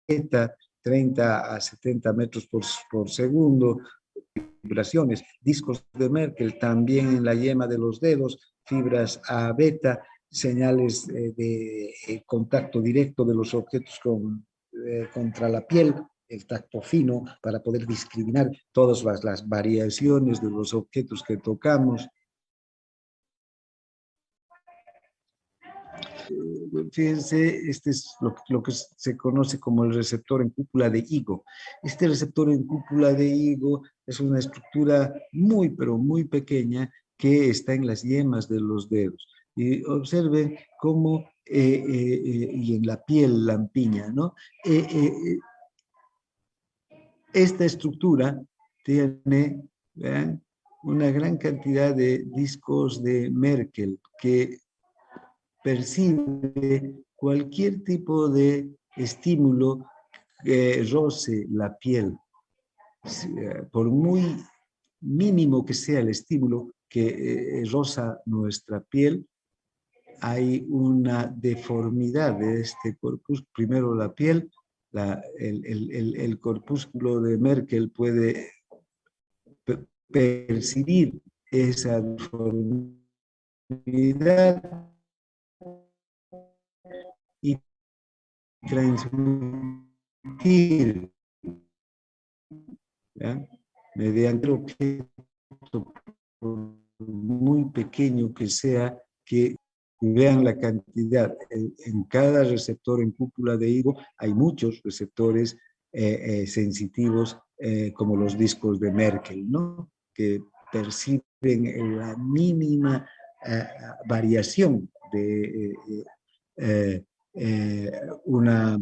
Speaker 1: beta, 30 a 70 metros por segundo, vibraciones, discos de Merkel también en la yema de los dedos, fibras A beta, señales de contacto directo de los objetos contra la piel, el tacto fino para poder discriminar todas las variaciones de los objetos que tocamos. Fíjense, este es lo que se conoce como el receptor en cúpula de higo. Este receptor en cúpula de higo es una estructura muy, pero muy pequeña que está en las yemas de los dedos. Y observen cómo, y en la piel lampiña, ¿no? Esta estructura tiene, ¿vean?, una gran cantidad de discos de Merkel que percibe cualquier tipo de estímulo que roce la piel, por muy mínimo que sea el estímulo que roza nuestra piel, hay una deformidad de este corpúsculo. Primero la piel, el corpúsculo de Merkel puede percibir esa deformidad y transmitir, ¿ya?, mediante el objeto, muy pequeño que sea, que vean la cantidad. En cada receptor en cúpula de higo hay muchos receptores sensitivos, como los discos de Merkel, ¿no?, que perciben la mínima variación de una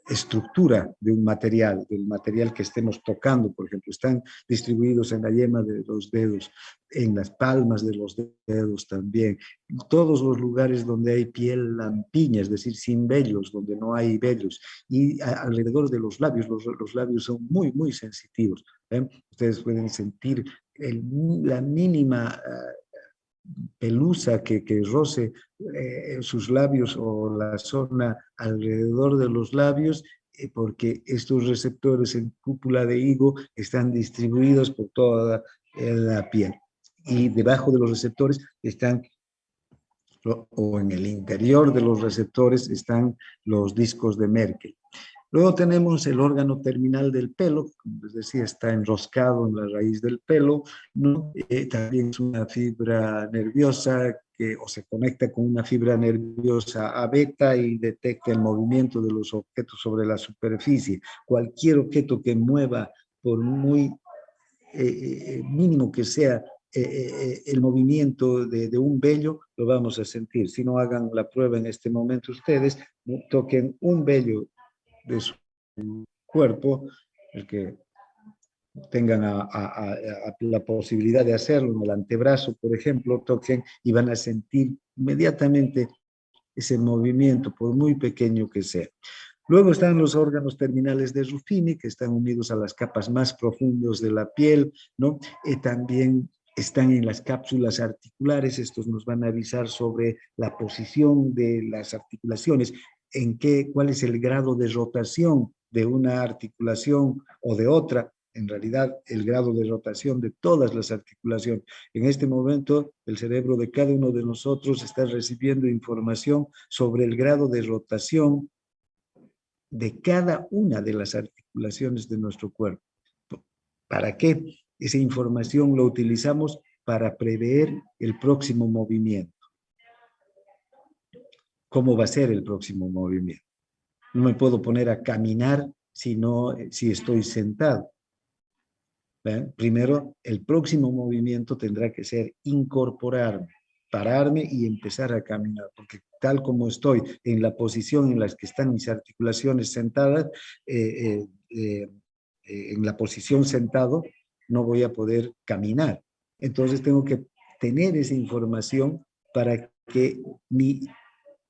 Speaker 1: estructura de un material, del material que estemos tocando. Por ejemplo, están distribuidos en la yema de los dedos, en las palmas de los dedos también, todos los lugares donde hay piel lampiña, es decir, sin vellos, donde no hay vellos, y alrededor de los labios. Los labios son muy, muy sensitivos, ¿eh? Ustedes pueden sentir la mínima pelusa que roce sus labios o la zona alrededor de los labios, porque estos receptores en cúpula de higo están distribuidos por toda la piel. Y debajo de los receptores están, o en el interior de los receptores, están los discos de Merkel. Luego tenemos el órgano terminal del pelo, como les decía, está enroscado en la raíz del pelo, ¿no? También es una fibra nerviosa o se conecta con una fibra nerviosa A beta y detecta el movimiento de los objetos sobre la superficie. Cualquier objeto que mueva, por muy mínimo que sea el movimiento de un vello, lo vamos a sentir. Si no, hagan la prueba en este momento ustedes, ¿no?, toquen un vello de su cuerpo, el que tengan la posibilidad de hacerlo, en el antebrazo, por ejemplo, toquen y van a sentir inmediatamente ese movimiento, por muy pequeño que sea. Luego están los órganos terminales de Ruffini, que están unidos a las capas más profundas de la piel, ¿no? También están en las cápsulas articulares, estos nos van a avisar sobre la posición de las articulaciones, cuál es el grado de rotación de una articulación o de otra, en realidad el grado de rotación de todas las articulaciones. En este momento, el cerebro de cada uno de nosotros está recibiendo información sobre el grado de rotación de cada una de las articulaciones de nuestro cuerpo. ¿Para qué? Esa información lo utilizamos para prever el próximo movimiento. ¿Cómo va a ser el próximo movimiento? No me puedo poner a caminar si estoy sentado. ¿Ven? Primero, el próximo movimiento tendrá que ser incorporarme, pararme y empezar a caminar, porque tal como estoy en la posición en la que están mis articulaciones sentadas, en la posición sentado, no voy a poder caminar. Entonces tengo que tener esa información para que mi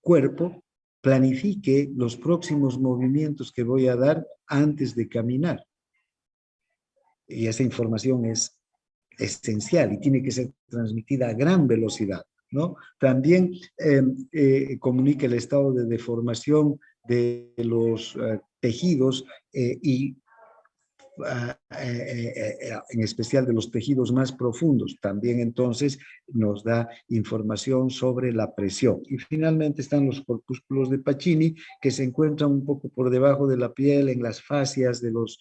Speaker 1: cuerpo planifique los próximos movimientos que voy a dar antes de caminar. Y esa información es esencial y tiene que ser transmitida a gran velocidad, ¿no? También comunica el estado de deformación de los tejidos y en especial de los tejidos más profundos. También entonces nos da información sobre la presión. Y finalmente están los corpúsculos de Pacini, que se encuentran un poco por debajo de la piel, en las fascias de los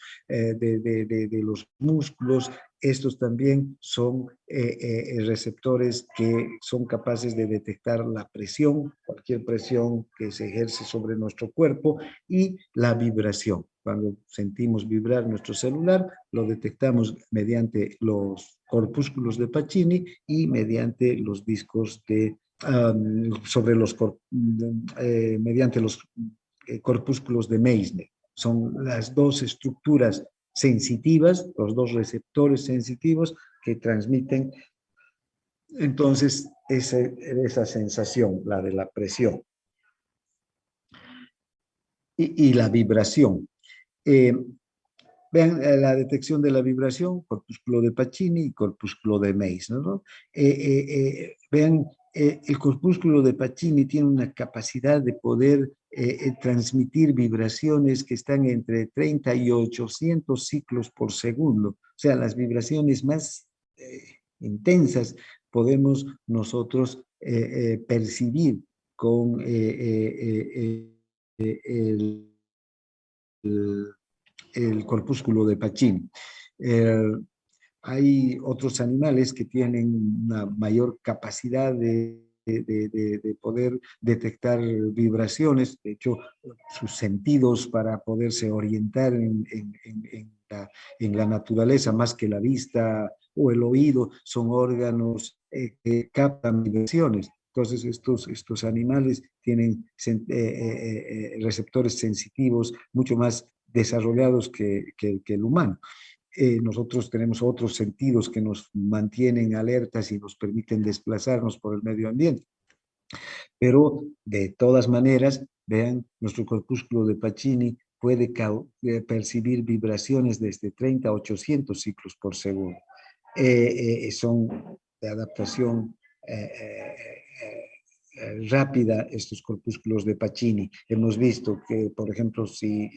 Speaker 1: músculos. Estos también son receptores que son capaces de detectar la presión, cualquier presión que se ejerce sobre nuestro cuerpo, y la vibración. Cuando sentimos vibrar nuestro celular, lo detectamos mediante los corpúsculos de Pacini y mediante los discos mediante los corpúsculos de Meissner. Son las dos estructuras sensitivas, los dos receptores sensitivos que transmiten entonces esa sensación, la de la presión y la vibración. Vean la detección de la vibración, corpúsculo de Pacini y corpúsculo de Meissner, ¿no? Vean, el corpúsculo de Pacini tiene una capacidad de poder transmitir vibraciones que están entre 30 y 800 ciclos por segundo. O sea, las vibraciones más intensas podemos nosotros percibir con el corpúsculo de Pacini. Hay otros animales que tienen una mayor capacidad de poder detectar vibraciones. De hecho, sus sentidos para poderse orientar en la naturaleza, más que la vista o el oído, son órganos que captan vibraciones. Entonces, estos animales tienen receptores sensitivos mucho más desarrollados que el humano. Nosotros tenemos otros sentidos que nos mantienen alertas y nos permiten desplazarnos por el medio ambiente. Pero de todas maneras, vean, nuestro corpúsculo de Pacini puede percibir vibraciones desde 30 a 800 ciclos por segundo. Son de adaptación rápida estos corpúsculos de Pacini. Hemos visto que, por ejemplo, si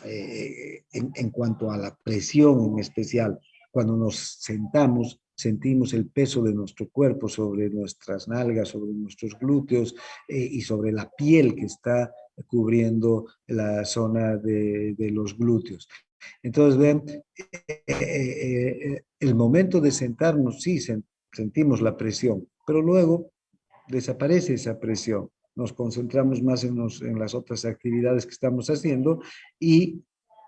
Speaker 1: en cuanto a la presión en especial, cuando nos sentamos, sentimos el peso de nuestro cuerpo sobre nuestras nalgas, sobre nuestros glúteos y sobre la piel que está cubriendo la zona de los glúteos. Entonces, ven, el momento de sentarnos, sí, sentimos la presión, pero luego desaparece esa presión. Nos concentramos más en las otras actividades que estamos haciendo y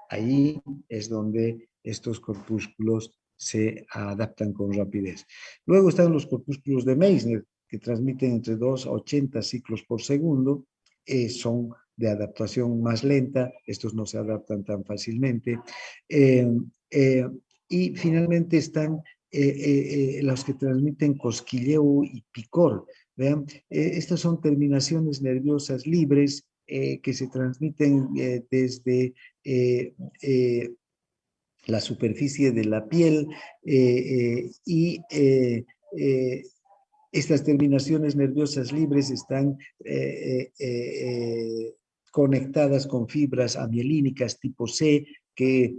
Speaker 1: ahí es donde estos corpúsculos se adaptan con rapidez. Luego están los corpúsculos de Meissner, que transmiten entre 2 a 80 ciclos por segundo, son de adaptación más lenta, estos no se adaptan tan fácilmente. Y finalmente están los que transmiten cosquilleo y picor. Vean, estas son terminaciones nerviosas libres que se transmiten desde la superficie de la piel y estas terminaciones nerviosas libres están conectadas con fibras amielínicas tipo C que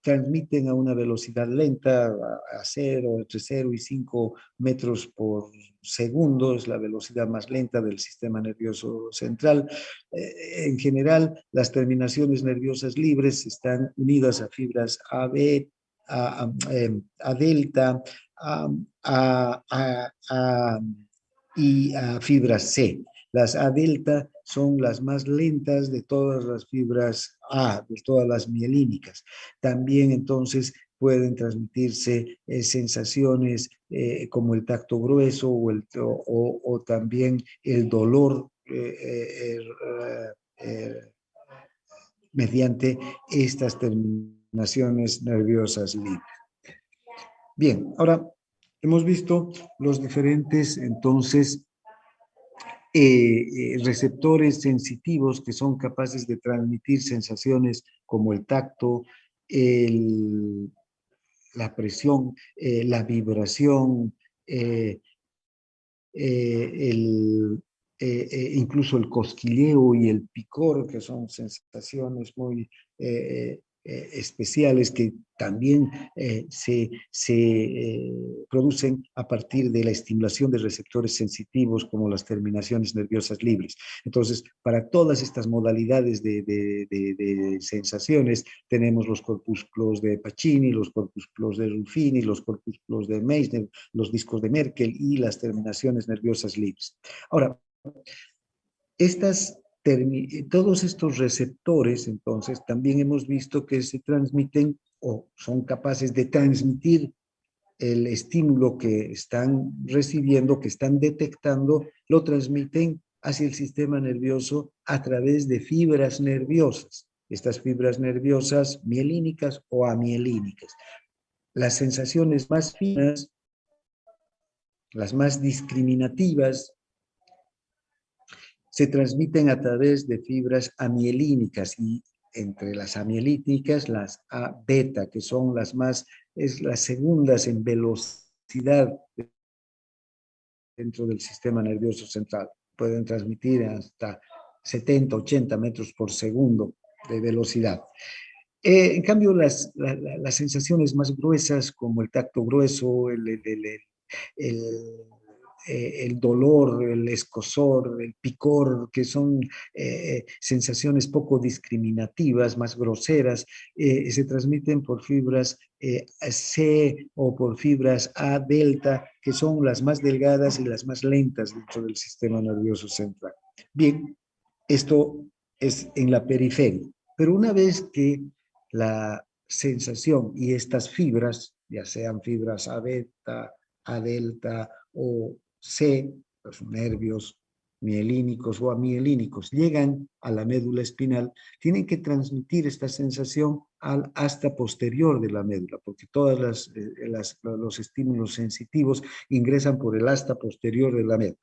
Speaker 1: transmiten a una velocidad lenta, a 0, entre 0 y 5 metros por segundo, es la velocidad más lenta del sistema nervioso central. En general, las terminaciones nerviosas libres están unidas a fibras AB, a delta, y a fibras C. Las A delta son las más lentas de todas las fibras A, de todas las mielínicas. También entonces pueden transmitirse sensaciones como el tacto grueso o también el dolor mediante estas terminaciones nerviosas libres. Bien, ahora hemos visto los diferentes, entonces, receptores sensitivos que son capaces de transmitir sensaciones como el tacto, la presión, la vibración, incluso el cosquilleo y el picor, que son sensaciones muy especiales que también se producen a partir de la estimulación de receptores sensitivos como las terminaciones nerviosas libres. Entonces, para todas estas modalidades de sensaciones, tenemos los corpúsculos de Pacini, los corpúsculos de Ruffini, los corpúsculos de Meissner, los discos de Merkel y las terminaciones nerviosas libres. Ahora, todos estos receptores, entonces, también hemos visto que se transmiten o son capaces de transmitir el estímulo que están recibiendo, que están detectando, lo transmiten hacia el sistema nervioso a través de fibras nerviosas. Estas fibras nerviosas mielínicas o amielínicas. Las sensaciones más finas, las más discriminativas, se transmiten a través de fibras amielínicas y entre las amielíticas las A beta, que son las segundas en velocidad dentro del sistema nervioso central. Pueden transmitir hasta 70, 80 metros por segundo de velocidad. En cambio, las sensaciones más gruesas, como el tacto grueso, el dolor, el escozor, el picor, que son sensaciones poco discriminativas, más groseras, se transmiten por fibras C o por fibras A delta, que son las más delgadas y las más lentas dentro del sistema nervioso central. Bien, esto es en la periferia, pero una vez que la sensación y estas fibras, ya sean fibras A beta, A delta o C, los nervios mielínicos o amielínicos, llegan a la médula espinal, tienen que transmitir esta sensación al asta posterior de la médula, porque todos los estímulos sensitivos ingresan por el asta posterior de la médula.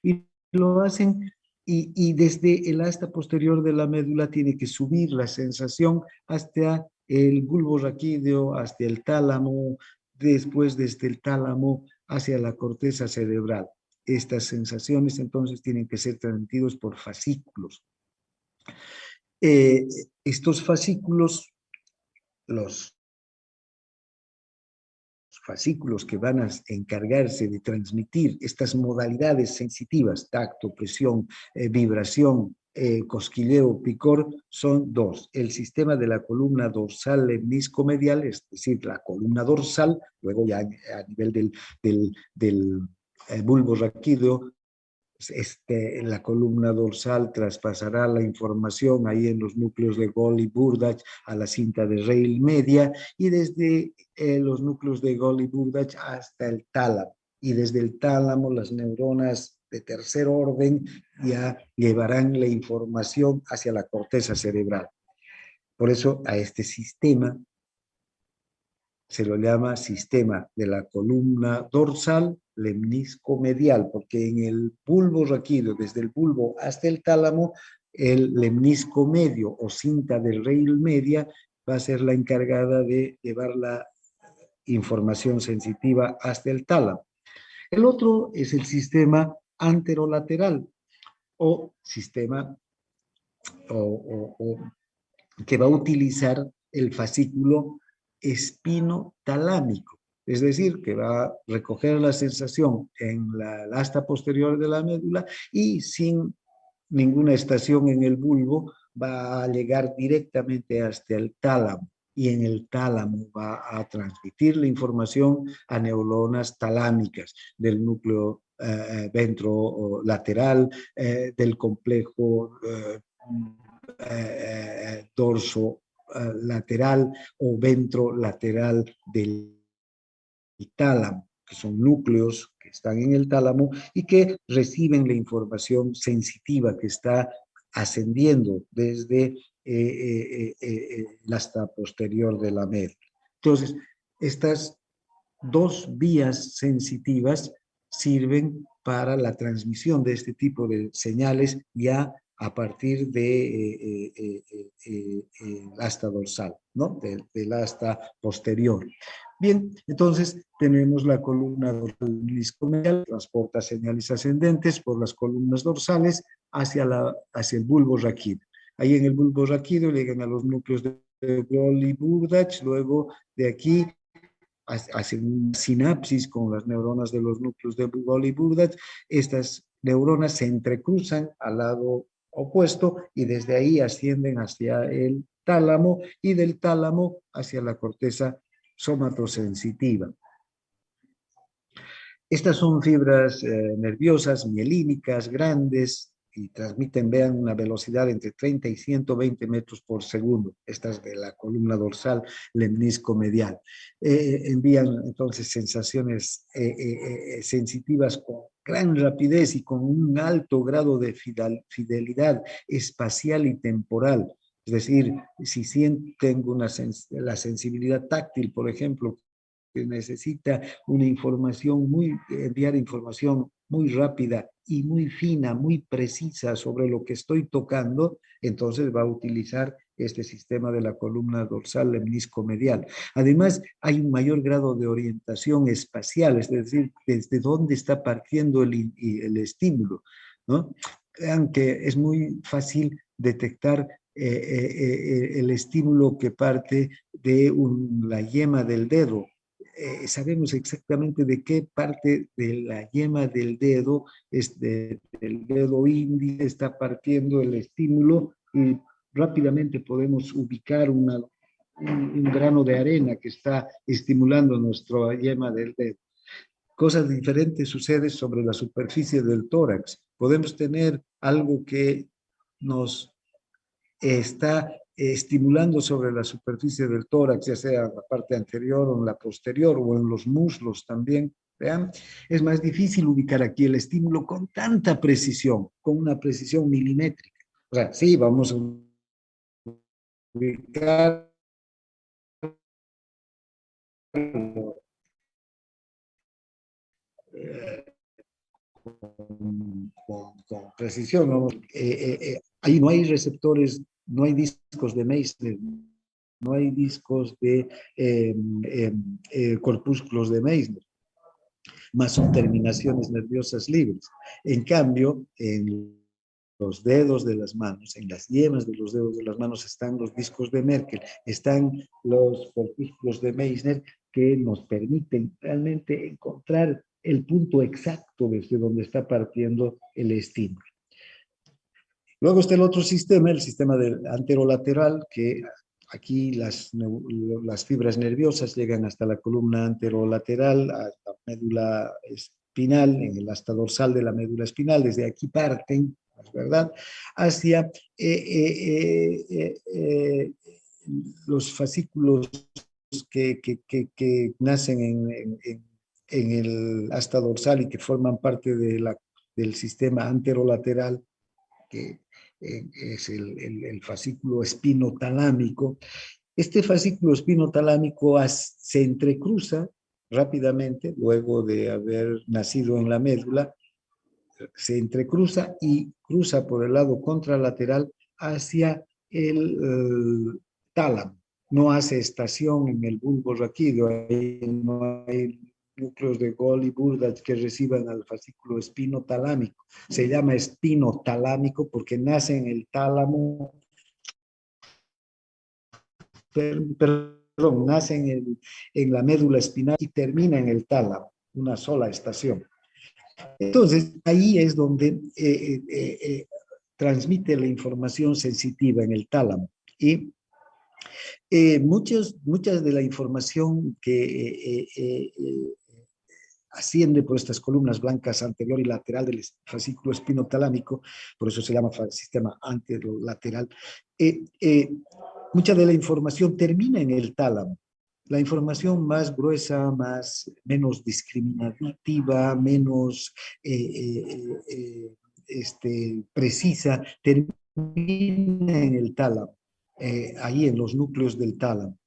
Speaker 1: Y lo hacen y desde el asta posterior de la médula tiene que subir la sensación hasta el bulbo raquídeo, hasta el tálamo, después desde el tálamo hacia la corteza cerebral. Estas sensaciones entonces tienen que ser transmitidos por fascículos. Estos fascículos, los fascículos que van a encargarse de transmitir estas modalidades sensitivas, tacto, presión, vibración, cosquilleo, picor, son dos. El sistema de la columna dorsal lemniscomedial, es decir, la columna dorsal, luego ya a nivel del bulbo raquídeo, la columna dorsal traspasará la información ahí en los núcleos de Golgi-Burdach a la cinta de Reil media y desde los núcleos de Golgi-Burdach hasta el tálamo. Y desde el tálamo las neuronas de tercer orden ya llevarán la información hacia la corteza cerebral. Por eso a este sistema se lo llama sistema de la columna dorsal lemnisco-medial, porque en el bulbo raquídeo, desde el bulbo hasta el tálamo, el lemnisco medio o cinta del rail media va a ser la encargada de llevar la información sensitiva hasta el tálamo. El otro es el sistema anterolateral o sistema que va a utilizar el fascículo espinotalámico, es decir, que va a recoger la sensación en la asta posterior de la médula y sin ninguna estación en el bulbo va a llegar directamente hasta el tálamo, y en el tálamo va a transmitir la información a neuronas talámicas del núcleo ventrolateral, del complejo dorso lateral o ventrolateral del tálamo, que son núcleos que están en el tálamo y que reciben la información sensitiva que está ascendiendo desde el asta posterior de la médula. Entonces, estas dos vías sensitivas sirven para la transmisión de este tipo de señales ya a partir de asta dorsal, ¿no? Del asta posterior. Bien, entonces tenemos la columna dorsal lemnisco-medial, transporta señales ascendentes por las columnas dorsales hacia el bulbo raquídeo. Ahí en el bulbo raquídeo llegan a los núcleos de Broglie y Burdach, luego de aquí hacen una sinapsis con las neuronas de los núcleos de Broglie y Burdach. Estas neuronas se entrecruzan al lado opuesto y desde ahí ascienden hacia el tálamo y del tálamo hacia la corteza somatosensitiva. Estas son fibras nerviosas mielínicas grandes y transmiten, vean, una velocidad entre 30 y 120 metros por segundo. Estas de la columna dorsal lemnisco-medial. Envían entonces sensaciones sensitivas con gran rapidez y con un alto grado de fidelidad espacial y temporal. Es decir, si tengo la sensibilidad táctil, por ejemplo, que necesita enviar información muy rápida y muy fina, muy precisa sobre lo que estoy tocando, entonces va a utilizar este sistema de la columna dorsal lemnisco-medial. Además, hay un mayor grado de orientación espacial, es decir, desde dónde está partiendo el estímulo, ¿no? Vean que es muy fácil detectar el estímulo que parte de la yema del dedo. Sabemos exactamente de qué parte de la yema del dedo, del dedo índice, está partiendo el estímulo, y rápidamente podemos ubicar un grano de arena que está estimulando nuestra yema del dedo. Cosas diferentes suceden sobre la superficie del tórax. Podemos tener algo que nos está estimulando sobre la superficie del tórax, ya sea en la parte anterior o en la posterior o en los muslos también. Vean, es más difícil ubicar aquí el estímulo con tanta precisión, con una precisión milimétrica. O sea, sí, vamos a ubicar con precisión, ¿no? Ahí no hay receptores, no hay discos de Meissner, no hay discos de corpúsculos de Meissner, más son terminaciones nerviosas libres. En cambio, en los dedos de las manos, en las yemas de los dedos de las manos están los discos de Merkel, están los corpúsculos de Meissner que nos permiten realmente encontrar el punto exacto desde donde está partiendo el estímulo. Luego está el otro sistema, el sistema del anterolateral, que aquí las fibras nerviosas llegan hasta la columna anterolateral, a la médula espinal, en el asta dorsal de la médula espinal. Desde aquí parten, ¿verdad?, hacia los fascículos que nacen en el asta dorsal y que forman parte del sistema anterolateral, que es el fascículo espinotalámico, Este fascículo espinotalámico se entrecruza rápidamente, luego de haber nacido en la médula, se entrecruza y cruza por el lado contralateral hacia el tálamo. No hace estación en el bulbo raquídeo, ahí no hay núcleos de Golgi y Burdach que reciban al fascículo espinotalámico. Se llama espinotalámico porque nace en el tálamo, perdón, nace en la médula espinal y termina en el tálamo, una sola estación. Entonces, ahí es donde transmite la información sensitiva en el tálamo. Y muchas de la información que asciende por estas columnas blancas anterior y lateral del fascículo espinotalámico, por eso se llama sistema anterolateral, mucha de la información termina en el tálamo. La información más gruesa, menos discriminativa, menos precisa, termina en el tálamo, ahí en los núcleos del tálamo.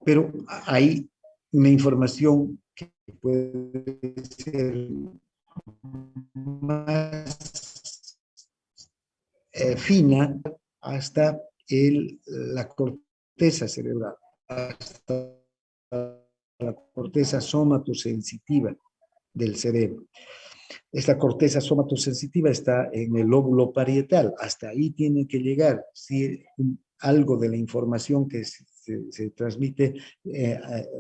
Speaker 1: Pero hay una información que puede ser más fina hasta la corteza cerebral, hasta la corteza somatosensitiva del cerebro. Esta corteza somatosensitiva está en el lóbulo parietal. Hasta ahí tiene que llegar si algo de la información que se transmite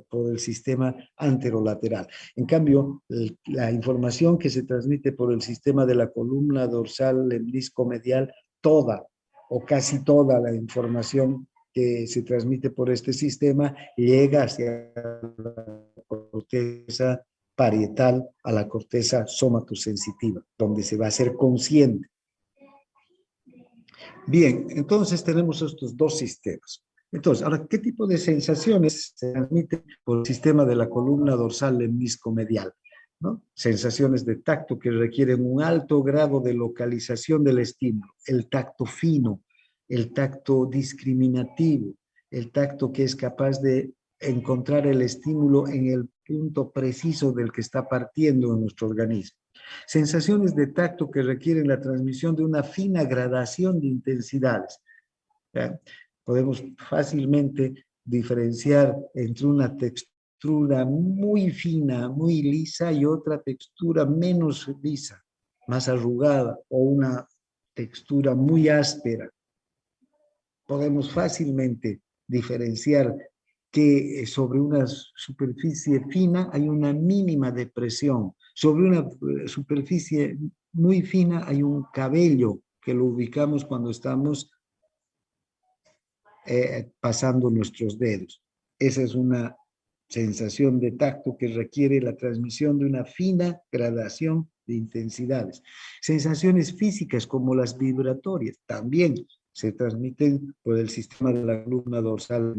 Speaker 1: por el sistema anterolateral. En cambio, la información que se transmite por el sistema de la columna dorsal lemnisco-medial, toda o casi toda la información que se transmite por este sistema llega hacia la corteza parietal, a la corteza somatosensitiva, donde se va a hacer consciente. Bien, entonces tenemos estos dos sistemas. Entonces, ahora, ¿qué tipo de sensaciones se transmiten por el sistema de la columna dorsal lemnisco-medial? ¿No? Sensaciones de tacto que requieren un alto grado de localización del estímulo, el tacto fino, el tacto discriminativo, el tacto que es capaz de encontrar el estímulo en el punto preciso del que está partiendo en nuestro organismo. Sensaciones de tacto que requieren la transmisión de una fina gradación de intensidades. ¿Ya? Podemos fácilmente diferenciar entre una textura muy fina, muy lisa y otra textura menos lisa, más arrugada, o una textura muy áspera. Podemos fácilmente diferenciar que sobre una superficie fina hay una mínima depresión. Sobre una superficie muy fina hay un cabello que lo ubicamos cuando estamos pasando nuestros dedos. Esa es una sensación de tacto que requiere la transmisión de una fina gradación de intensidades. Sensaciones físicas como las vibratorias también se transmiten por el sistema de la columna dorsal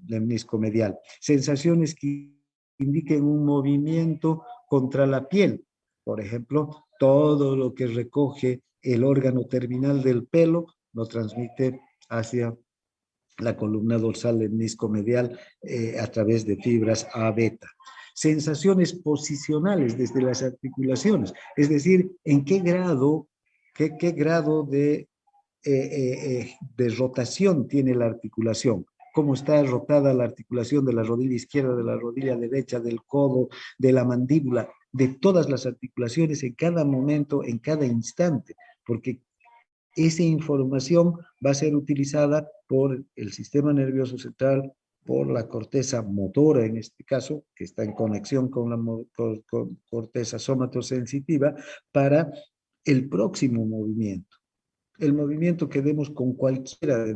Speaker 1: lemnisco-medial. Sensaciones que indiquen un movimiento contra la piel. Por ejemplo, todo lo que recoge el órgano terminal del pelo lo transmite hacia la columna dorsal lemnisco-medial a través de fibras A-beta. Sensaciones posicionales desde las articulaciones, es decir, en qué grado, qué grado de rotación tiene la articulación, cómo está rotada la articulación de la rodilla izquierda, de la rodilla derecha, del codo, de la mandíbula, de todas las articulaciones en cada momento, en cada instante, porque esa información va a ser utilizada por el sistema nervioso central, por la corteza motora en este caso, que está en conexión con la corteza somatosensitiva, para el próximo movimiento. El movimiento que demos con cualquiera de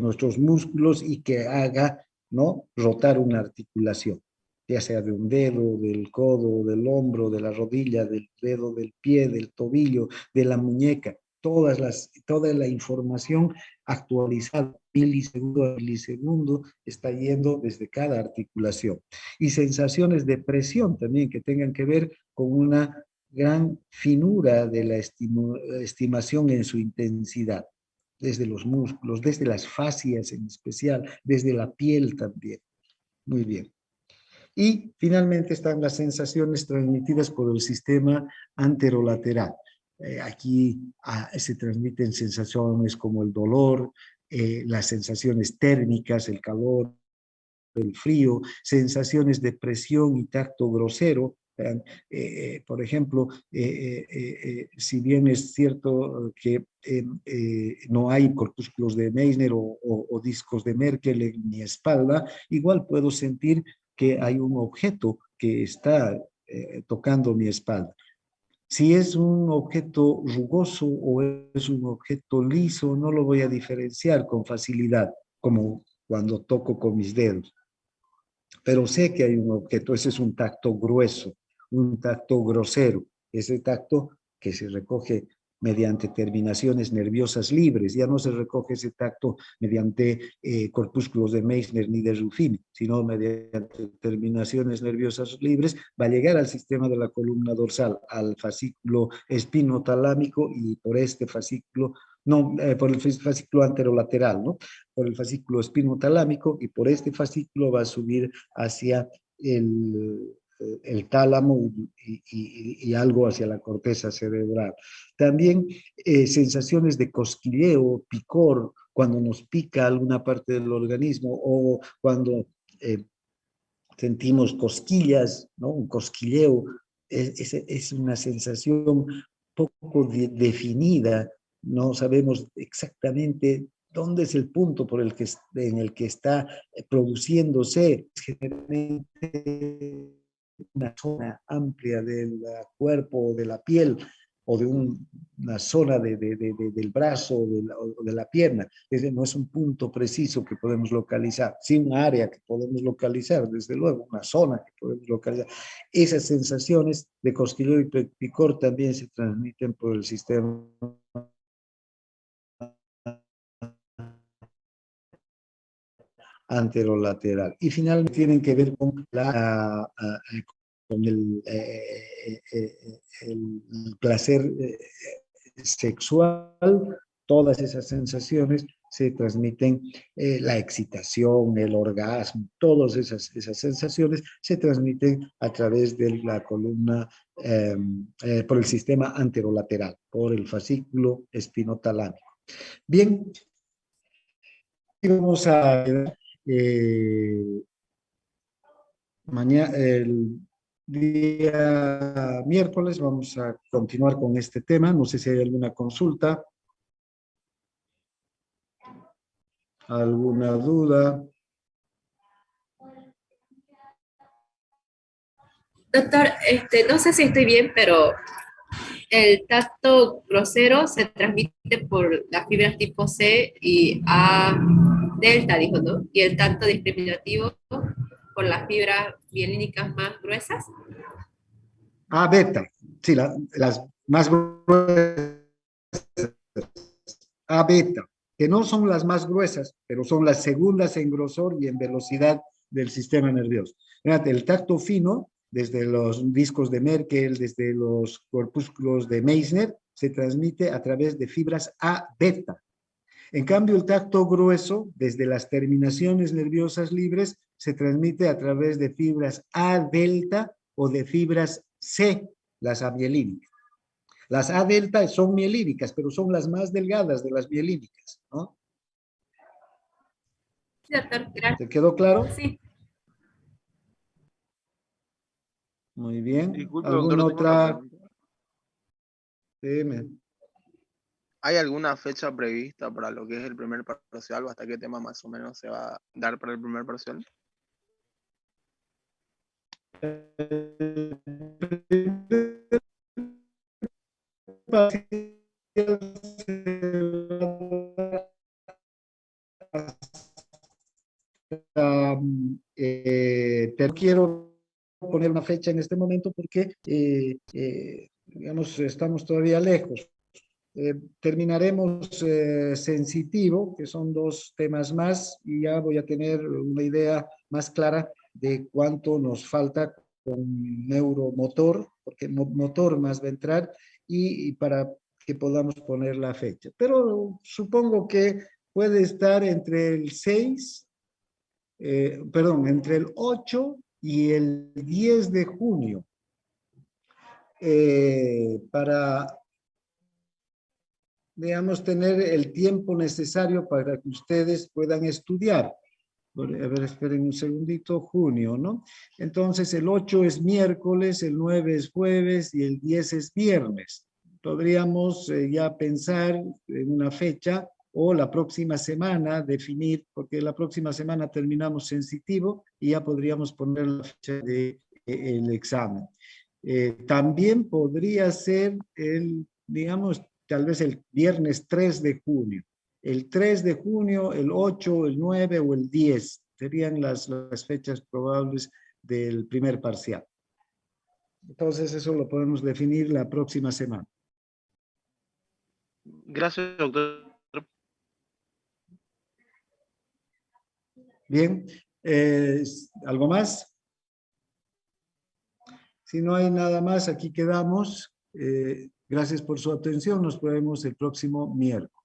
Speaker 1: nuestros músculos y que haga, ¿no?, rotar una articulación, ya sea de un dedo, del codo, del hombro, de la rodilla, del dedo del pie, del tobillo, de la muñeca, toda la información actualizada milisegundo a milisegundo está yendo desde cada articulación. Y sensaciones de presión también que tengan que ver con una gran finura de la estimación en su intensidad. desde los músculos, desde las fascias en especial, desde la piel también. Muy bien. Y finalmente están las sensaciones transmitidas por el sistema anterolateral. Aquí se transmiten sensaciones como el dolor, las sensaciones térmicas, el calor, el frío, sensaciones de presión y tacto grosero. Por ejemplo, si bien es cierto que no hay corpúsculos de Meissner o discos de Merkel en mi espalda, igual puedo sentir que hay un objeto que está tocando mi espalda. Si es un objeto rugoso o es un objeto liso, no lo voy a diferenciar con facilidad, como cuando toco con mis dedos. Pero sé que hay un objeto, ese es un tacto grueso, un tacto grosero, ese tacto que se recoge mediante terminaciones nerviosas libres, ya no se recoge ese tacto mediante corpúsculos de Meissner ni de Ruffini, sino mediante terminaciones nerviosas libres, va a llegar al sistema de la columna dorsal, al fascículo espinotalámico y por este fascículo, no, por el fascículo anterolateral, ¿no? Por el fascículo espinotalámico y por este fascículo va a subir hacia el tálamo y algo hacia la corteza cerebral. También sensaciones de cosquilleo, picor, cuando nos pica alguna parte del organismo o cuando sentimos cosquillas, ¿no? Un cosquilleo, es una sensación poco definida, no sabemos exactamente dónde es el punto por en el que está produciéndose. Generalmente una zona amplia del cuerpo o de la piel o de una zona del brazo o de la pierna. No es un punto preciso que podemos localizar, sí un área que podemos localizar, desde luego, una zona que podemos localizar. Esas sensaciones de cosquilleo y picor también se transmiten por el sistema anterolateral. Y finalmente tienen que ver con con el placer sexual. Todas esas sensaciones se transmiten, la excitación, el orgasmo, todas esas sensaciones se transmiten a través de la columna, por el sistema anterolateral, por el fascículo espinotalámico. Bien, vamos a mañana, el día miércoles vamos a continuar con este tema. No sé si hay alguna consulta, alguna duda.
Speaker 5: Doctor, no sé si estoy bien, pero el tacto grosero se transmite por las fibras tipo C y A delta, dijo, ¿no? Y el tacto discriminativo por las fibras mielínicas más gruesas.
Speaker 1: Ah, beta, sí, las más gruesas. A beta, que no son las más gruesas, pero son las segundas en grosor y en velocidad del sistema nervioso. Fíjate, el tacto fino, desde los discos de Merkel, desde los corpúsculos de Meissner, se transmite a través de fibras A beta. En cambio, el tacto grueso, desde las terminaciones nerviosas libres, se transmite a través de fibras A delta o de fibras C, las amielínicas. Las A delta son mielínicas, pero son las más delgadas de las mielínicas, ¿no?
Speaker 5: Sí, doctor, gracias.
Speaker 1: ¿Te quedó claro?
Speaker 5: Sí.
Speaker 1: Muy bien.
Speaker 6: Disculpe,
Speaker 1: ¿Alguna
Speaker 6: doctor, tengo una
Speaker 1: otra?
Speaker 6: pregunta.
Speaker 1: Dime.
Speaker 6: ¿Hay alguna fecha prevista para lo que es el primer parcial o hasta qué tema más o menos se va a dar para el primer parcial?
Speaker 1: Pero quiero poner una fecha en este momento porque, digamos, estamos todavía lejos. Terminaremos sensitivo, que son 2 temas más, y ya voy a tener una idea más clara de cuánto nos falta con neuromotor, porque motor más va a entrar, y para que podamos poner la fecha. Pero supongo que puede estar entre el 6, entre el 8 y el 10 de junio. Para, digamos, tener el tiempo necesario para que ustedes puedan estudiar. A ver, esperen un segundito, junio, ¿no? Entonces el 8 es miércoles, el 9 es jueves y el 10 es viernes. Podríamos ya pensar en una fecha o la próxima semana definir, porque la próxima semana terminamos sensitivo y ya podríamos poner la fecha del examen. También podría ser digamos, tal vez el viernes 3 de junio. El 3 de junio, el 8, el 9 o el 10 serían las fechas probables del primer parcial. Entonces eso lo podemos definir la próxima semana.
Speaker 6: Gracias, doctor.
Speaker 1: Bien, ¿algo más? Si no hay nada más, aquí quedamos. Gracias por su atención. Nos vemos el próximo miércoles.